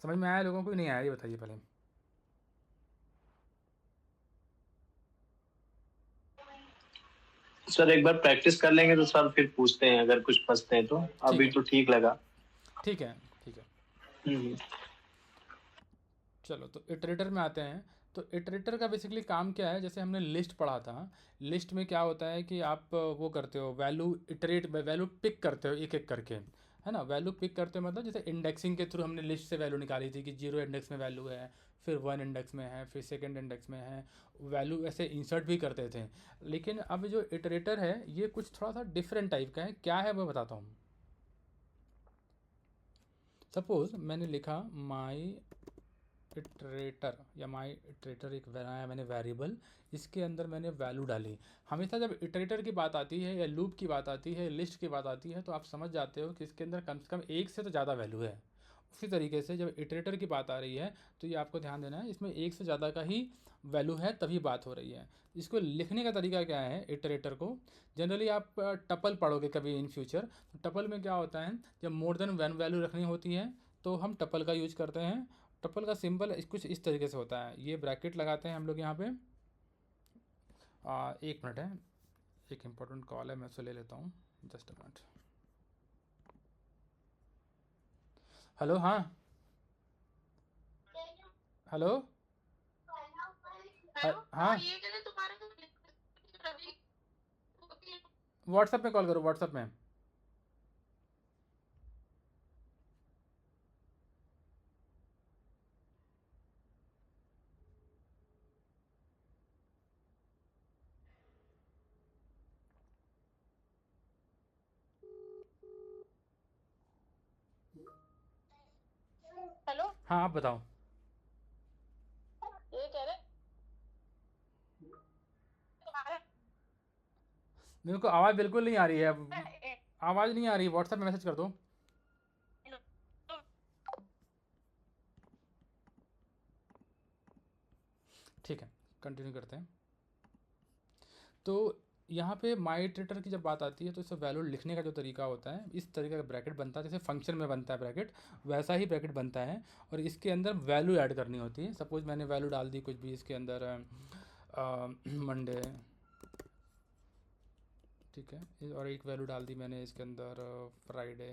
समझ में आया लोगों को, नहीं आया, ये बताइए पहले। सर एक बार प्रैक्टिस कर लेंगे तो सर फिर पूछते हैं अगर कुछ फंसते हैं तो। अभी तो ठीक लगा। ठीक है ठीक है। चलो तो इटरेटर में आते हैं। तो इटरेटर का बेसिकली काम क्या है, जैसे हमने लिस्ट पढ़ा था, लिस्ट में क्या होता है कि आप वो करते हो, वैल्यू इटरेट, वैल्यू पिक करते हो एक एक करके, है ना। वैल्यू पिक करते हो मतलब जैसे इंडेक्सिंग के थ्रू हमने लिस्ट से वैल्यू निकाली थी कि 0 इंडेक्स में वैल्यू है, फिर 1 इंडेक्स में है, फिर सेकंड इंडेक्स में है, वैल्यू ऐसे इंसर्ट भी करते थे। लेकिन अब जो इटरेटर है ये कुछ थोड़ा सा डिफरेंट टाइप का है। क्या है मैं बताता हूँ। सपोज मैंने लिखा माई इटरेटर, या माई इटरेटर एक बनाया मैंने वेरिएबल, इसके अंदर मैंने वैल्यू डाली। हमेशा जब इटरेटर की बात आती है या लूप की बात आती है, लिस्ट की बात आती है, तो आप समझ जाते हो कि इसके अंदर कम से कम एक से तो ज़्यादा वैल्यू है। उसी तरीके से जब इटरेटर की बात आ रही है तो ये आपको ध्यान देना है, इसमें एक से ज़्यादा का ही वैल्यू है तभी बात हो रही है। इसको लिखने का तरीका क्या है इटरेटर को, जनरली आप टपल पढ़ोगे कभी इन फ्यूचर, तो टपल में क्या होता है, जब मोर देन वन वैल्यू रखनी होती है तो हम टपल का यूज करते हैं। टपल का सिंबल कुछ इस तरीके से होता है, ये ब्रैकेट लगाते हैं हम लोग यहाँ पे। एक मिनट है, एक इम्पोर्टेंट कॉल है, मैं उसे ले लेता हूँ, जस्ट अ मिनट। हेलो, हाँ हेलो, हाँ व्हाट्सएप में कॉल करो, व्हाट्सएप में। हेलो, हाँ आप बताओ। ये कह रहे तुम्हारा मेरे को आवाज़ बिल्कुल नहीं आ रही है, आवाज़ नहीं आ रही, व्हाट्सएप में मैसेज कर दो। ठीक है, कंटिन्यू करते हैं। तो यहाँ पे माई इटरेटर की जब बात आती है तो इसे वैल्यू लिखने का जो तरीका होता है, इस तरीके का ब्रैकेट बनता है, जैसे फंक्शन में बनता है ब्रैकेट, वैसा ही ब्रैकेट बनता है। और इसके अंदर वैल्यू ऐड करनी होती है। सपोज मैंने वैल्यू डाल दी कुछ भी इसके अंदर, मंडे, ठीक है, और एक वैल्यू डाल दी मैंने इसके अंदर फ्राइडे,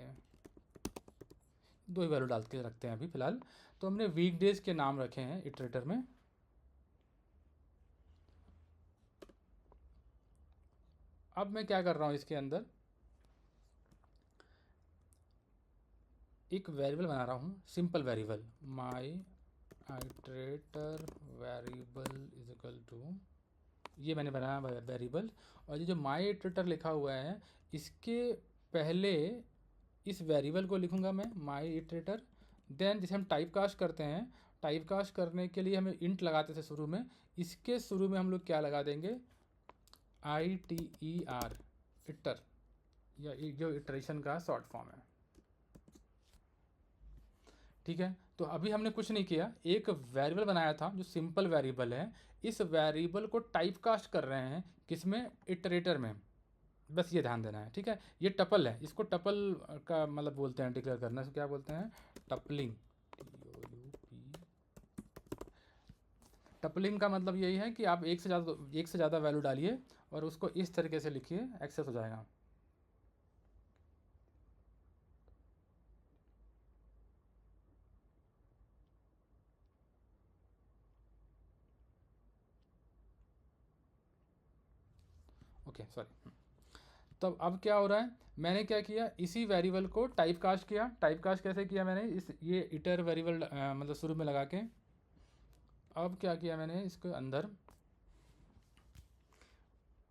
दो ही वैल्यू डाल के रखते हैं अभी फ़िलहाल। तो हमने वीकडेज के नाम रखे हैं इटरेटर में। अब मैं क्या कर रहा हूँ, इसके अंदर एक वेरिएबल बना रहा हूँ, simple variable, my iterator variable is equal to, ये मैंने बनाया वेरिएबल। और ये जो माई इटरेटर लिखा हुआ है, इसके पहले इस वेरिएबल को लिखूँगा मैं, माई इटरेटर। देन जिसे हम टाइप कास्ट करते हैं, टाइप कास्ट करने के लिए हमें इंट लगाते थे शुरू में, इसके शुरू में हम लोग क्या लगा देंगे, ITER, इटर, या जो इटरेशन का शॉर्ट फॉर्म है। ठीक है, तो अभी हमने कुछ नहीं किया, एक वेरिएबल बनाया था जो सिंपल वेरिएबल है, इस वेरिएबल को टाइप कास्ट कर रहे हैं किसमें, इटरेटर में, बस ये ध्यान देना है। ठीक है, ये टपल है, इसको टपल का मतलब बोलते हैं, डिक्लेयर करना, इसको क्या बोलते हैं, टपलिंग। टपलिंग का मतलब यही है कि आप एक से ज़्यादा वैल्यू डालिए और उसको इस तरीके से लिखिए, एक्सेस हो जाएगा। Okay sorry. तब अब क्या हो रहा है, मैंने क्या किया, इसी वेरिएबल को टाइप कास्ट किया। टाइप कास्ट कैसे किया मैंने, ये इटर वेरिएबल मतलब शुरू में लगा के। अब क्या किया मैंने, इसके अंदर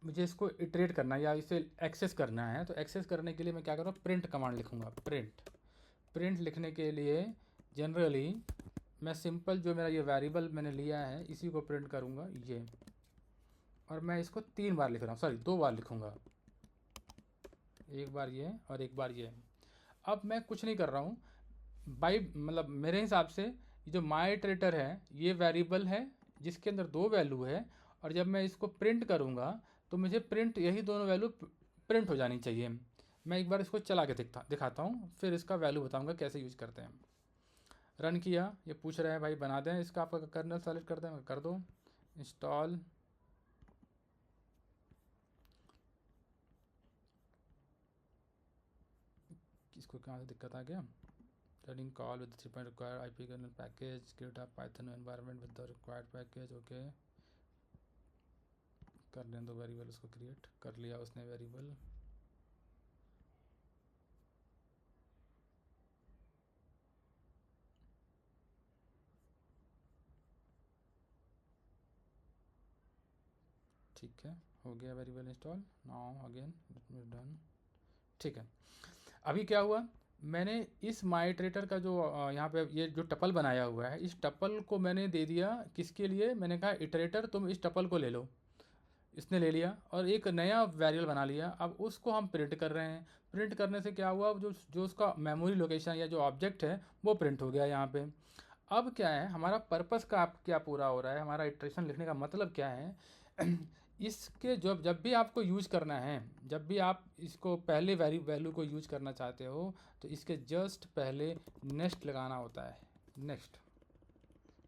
मुझे इसको इटरेट करना है या इसे एक्सेस करना है, तो एक्सेस करने के लिए मैं क्या कर रहा हूँ, प्रिंट कमांड लिखूँगा। प्रिंट लिखने के लिए जनरली मैं सिंपल जो मेरा ये वेरिएबल मैंने लिया है इसी को प्रिंट करूँगा, ये, और मैं इसको 3 बार लिख रहा हूँ, सॉरी 2 बार लिखूँगा, एक बार ये और एक बार ये। अब मैं कुछ नहीं कर रहा हूँ, मतलब मेरे हिसाब से ये जो माई इटरेटर है ये वेरिएबल है जिसके अंदर 2 वैल्यू है, और जब मैं इसको प्रिंट करूँगा तो मुझे प्रिंट यही दोनों वैल्यू प्रिंट हो जानी चाहिए। मैं एक बार इसको चला के दिखाता हूँ, फिर इसका वैल्यू बताऊँगा कैसे यूज करते हैं। रन किया, ये पूछ रहा है भाई बना दें इसका, आपका कर्नल सेलेक्ट कर दें, कर दो, इंस्टॉल। इसको कहाँ से दिक्कत आ गया, running call with 3 required IP kernel package, create a Python environment with the required package. Okay, कर लें दो वेरिएबल, उसको क्रिएट कर लिया उसने वेरिएबल। ठीक है, हो गया variable install. Now again done. ठीक है, अभी क्या हुआ, मैंने इस माई इटरेटर का जो यहाँ पे ये जो टपल बनाया हुआ है, इस टपल को मैंने दे दिया किसके लिए, मैंने कहा इटरेटर तुम इस टपल को ले लो। इसने ले लिया और एक नया वेरिएबल बना लिया। अब उसको हम प्रिंट कर रहे हैं। प्रिंट करने से क्या हुआ, जो जो उसका मेमोरी लोकेशन या जो ऑब्जेक्ट है वो प्रिंट हो गया यहाँ पे। अब क्या है, हमारा पर्पस का आप क्या पूरा हो रहा है, हमारा इटरेशन लिखने का मतलब क्या है इसके जब भी आपको यूज करना है, जब भी आप इसको पहले वैल्यू को यूज करना चाहते हो तो इसके जस्ट पहले नेक्स्ट लगाना होता है।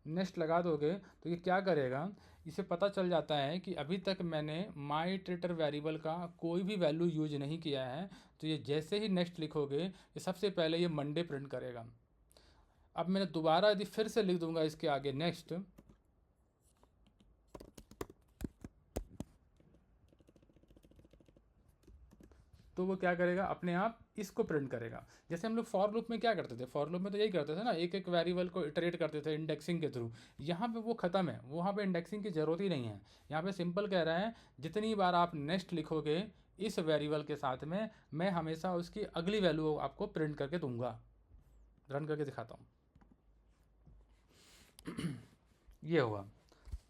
नेक्स्ट लगा दोगे तो ये क्या करेगा, इसे पता चल जाता है कि अभी तक मैंने माई इटरेटर वेरिएबल का कोई भी वैल्यू यूज नहीं किया है। तो ये जैसे ही नेक्स्ट लिखोगे ये सबसे पहले ये मंडे प्रिंट करेगा। अब मैंने दोबारा यदि फिर से लिख दूंगा इसके आगे नेक्स्ट, तो वो क्या करेगा, अपने आप इसको प्रिंट करेगा। जैसे हम लोग फॉर लूप में क्या करते थे, फॉर लूप में तो यही करते थे ना, एक एक वेरिएबल को इटरेट करते थे इंडेक्सिंग के थ्रू। यहाँ पे वो ख़त्म है, वहाँ पे इंडेक्सिंग की ज़रूरत ही नहीं है। यहाँ पे सिंपल कह रहा है जितनी बार आप नेक्स्ट लिखोगे इस वेरिएबल के साथ में, मैं हमेशा उसकी अगली वैल्यू आपको प्रिंट करके दूंगा। रन करके दिखाता हूँ ये हुआ।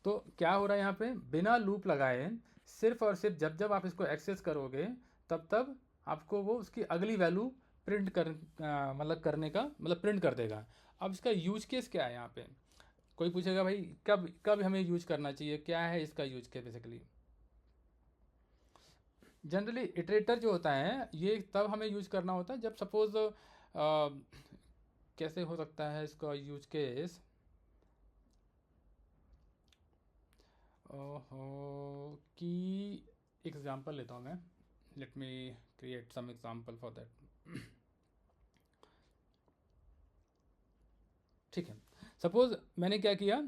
तो क्या हो रहा है यहाँ पे, बिना लूप लगाए सिर्फ और सिर्फ जब जब आप इसको एक्सेस करोगे तब तब आपको वो उसकी अगली वैल्यू प्रिंट मतलब करने का मतलब प्रिंट कर देगा। अब इसका यूज केस क्या है यहाँ पे, कोई पूछेगा भाई कब कब हमें यूज करना चाहिए, क्या है इसका use case. Basically generally iterator जो होता है ये तब हमें यूज करना होता है जब सपोज कैसे हो सकता है इसका यूज केस, कि एग्जांपल लेता हूँ मैं, let me create some example for that. ठीक है, सपोज मैंने क्या किया,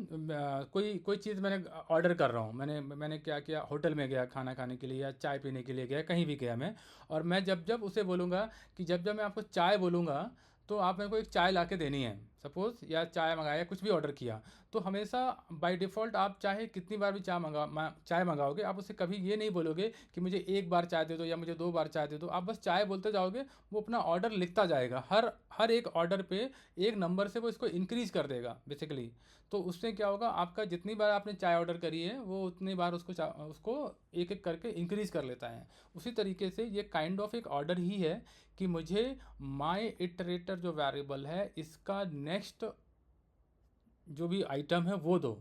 कोई चीज़ मैंने ऑर्डर कर रहा हूँ, मैंने क्या किया, होटल में गया खाना खाने के लिए या चाय पीने के लिए गया, कहीं भी गया मैं, और मैं जब जब उसे बोलूँगा कि जब जब मैं आपको चाय बोलूँगा तो आप मेरे को एक चाय ला के देनी है सपोज़, या चाय मंगाया, कुछ भी ऑर्डर किया, तो हमेशा बाय डिफ़ॉल्ट आप चाहे कितनी बार भी चाय मंगाओगे, आप उससे कभी ये नहीं बोलोगे कि मुझे एक बार चाय दे दो या मुझे 2 बार चाय दे दो। आप बस चाय बोलते जाओगे, वो अपना ऑर्डर लिखता जाएगा, हर एक ऑर्डर पे एक नंबर से वो इसको इंक्रीज़ कर देगा बेसिकली। तो उससे क्या होगा, आपका जितनी बार आपने चाय ऑर्डर करी है वो उतनी बार उसको एक एक करके इंक्रीज़ कर लेता है। उसी तरीके से ये काइंड ऑफ एक ऑर्डर ही है कि मुझे माई इटरेटर जो वेरिएबल है इसका नेक्स्ट जो भी आइटम है वो दो।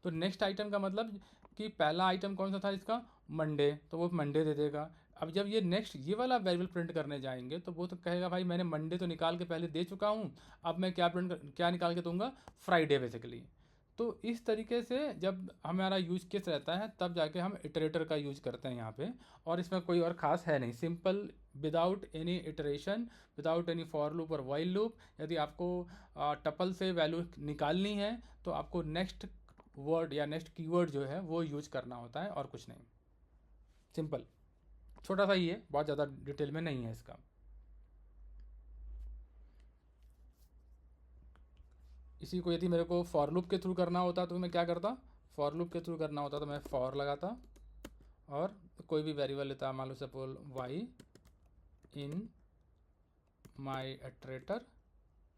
तो नेक्स्ट आइटम का मतलब कि पहला आइटम कौन सा था इसका, मंडे, तो वो मंडे दे देगा। अब जब ये नेक्स्ट ये वाला वेरिएबल प्रिंट करने जाएंगे तो वो तो कहेगा भाई मैंने मंडे तो निकाल के पहले दे चुका हूँ, अब मैं क्या निकाल के दूंगा, फ्राइडे बेसिकली। तो इस तरीके से जब हमारा यूज केस रहता है तब जाके हम इटरेटर का यूज करते हैं यहाँ पे, और इसमें कोई और ख़ास है नहीं, simple without any iteration, without any for loop और वाइल लूप। यदि आपको टपल से वैल्यू निकालनी है तो आपको नेक्स्ट वर्ड या नेक्स्ट कीवर्ड जो है वो यूज करना होता है और कुछ नहीं। सिंपल, छोटा सा ही है, बहुत ज़्यादा डिटेल में नहीं है इसका। इसी को यदि मेरे को फॉर लूप के थ्रू करना होता तो मैं क्या करता, फॉर लूप के थ्रू करना होता तो मैं फॉर लगाता और कोई भी वेरिएबल लेता, मान लो सपोज वाई इन माई इटरेटर,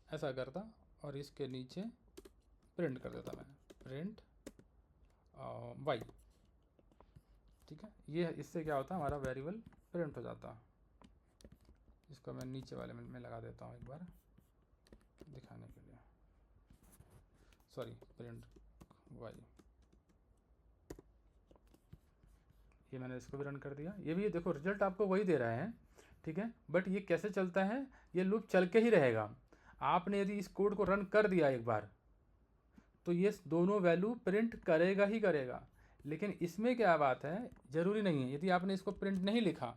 ऐसा करता और इसके नीचे प्रिंट कर देता मैं, प्रिंट वाई। ठीक है, ये इससे क्या होता है, हमारा वेरिएबल प्रिंट हो जाता। इसको मैं नीचे वाले में लगा देता हूँ एक बार दिखाने के लिए, सॉरी, प्रिंट वाई। ये मैंने इसको भी रन कर दिया, ये भी देखो रिजल्ट आपको वही दे रहा है। ठीक है, बट ये कैसे चलता है, ये लूप चल के ही रहेगा। आपने यदि इस कोड को रन कर दिया एक बार तो ये दोनों वैल्यू प्रिंट करेगा ही करेगा। लेकिन इसमें क्या बात है, ज़रूरी नहीं है, यदि आपने इसको प्रिंट नहीं लिखा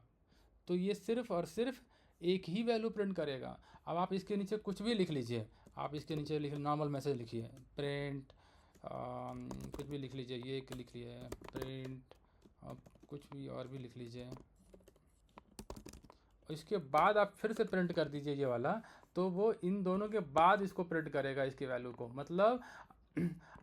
तो ये सिर्फ और सिर्फ एक ही वैल्यू प्रिंट करेगा। अब आप इसके नीचे कुछ भी लिख लीजिए, आप इसके नीचे नॉर्मल मैसेज लिखिए, प्रिंट कुछ भी लिख लीजिए, ये लिख लीजिए प्रिंट, कुछ भी और भी लिख लीजिए, इसके बाद आप फिर से प्रिंट कर दीजिए ये वाला, तो वो इन दोनों के बाद इसको प्रिंट करेगा, इसकी वैल्यू को। मतलब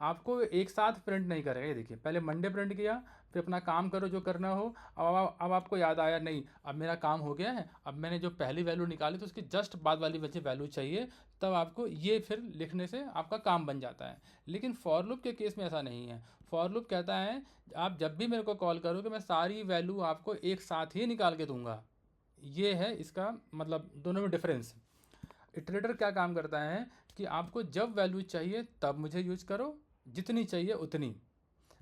आपको एक साथ प्रिंट नहीं करेगा। ये देखिए, पहले मंडे प्रिंट किया, फिर अपना काम करो जो करना हो। अब आपको याद आया नहीं, अब मेरा काम हो गया है, अब मैंने जो पहली वैल्यू निकाली तो उसकी जस्ट बाद वाली बची वैल्यू चाहिए, तब आपको ये फिर लिखने से आपका काम बन जाता है। लेकिन फॉर लूप के केस में ऐसा नहीं है। फॉर लूप कहता है आप जब भी मेरे को कॉल करोगे मैं सारी वैल्यू आपको एक साथ ही निकाल के दूंगा। ये है इसका मतलब, दोनों में डिफरेंस। इटरेटर क्या काम करता है कि आपको जब वैल्यू चाहिए तब मुझे यूज करो, जितनी चाहिए उतनी।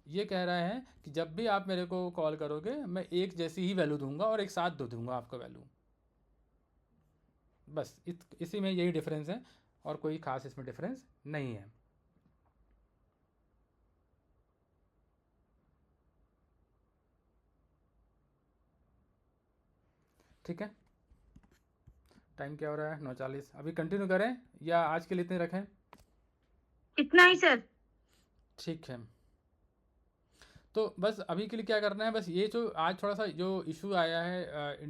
ये कह रहा है कि जब भी आप मेरे को कॉल करोगे मैं एक जैसी ही वैल्यू दूंगा और एक साथ दे दूंगा आपको वैल्यू। बस इसी में यही डिफरेंस है, और कोई खास इसमें डिफरेंस नहीं है। ठीक है, टाइम क्या हो रहा है? 9:40। अभी कंटिन्यू करें या आज के लिए इतने रखें? इतना ही सर। ठीक है, तो बस अभी के लिए क्या करना है, बस ये जो आज थोड़ा सा जो इशू आया है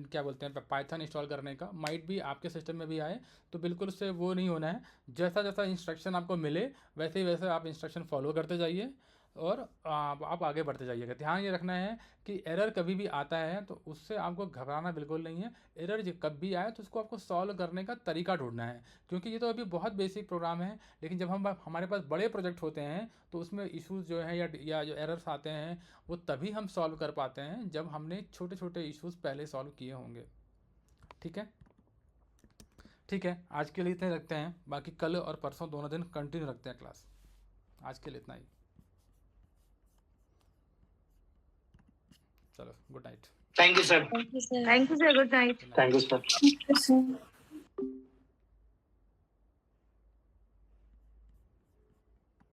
क्या बोलते हैं पाइथन इंस्टॉल करने का, माइट भी आपके सिस्टम में भी आए, तो बिल्कुल उससे वो नहीं होना है। जैसा जैसा इंस्ट्रक्शन आपको मिले वैसे ही वैसे आप इंस्ट्रक्शन फॉलो करते जाइए और आप आगे बढ़ते जाइएगा। ध्यान ये रखना है कि एरर कभी भी आता है तो उससे आपको घबराना बिल्कुल नहीं है। एरर कभी भी आए तो उसको आपको सॉल्व करने का तरीका ढूंढना है, क्योंकि ये तो अभी बहुत बेसिक प्रोग्राम है। लेकिन जब हमारे पास बड़े प्रोजेक्ट होते हैं तो उसमें इश्यूज जो हैं या जो एरर्स आते हैं वो तभी हम सॉल्व कर पाते हैं जब हमने छोटे छोटे इश्यूज पहले सॉल्व किए होंगे। ठीक है, ठीक है, आज के लिए इतने रखते हैं। बाकी कल और परसों दोनों दिन कंटिन्यू रखते हैं क्लास। आज के लिए इतना ही। चलो, good night. Thank you sir. Thank you sir. Thank you sir, good night. Thank you sir. Yes, sir.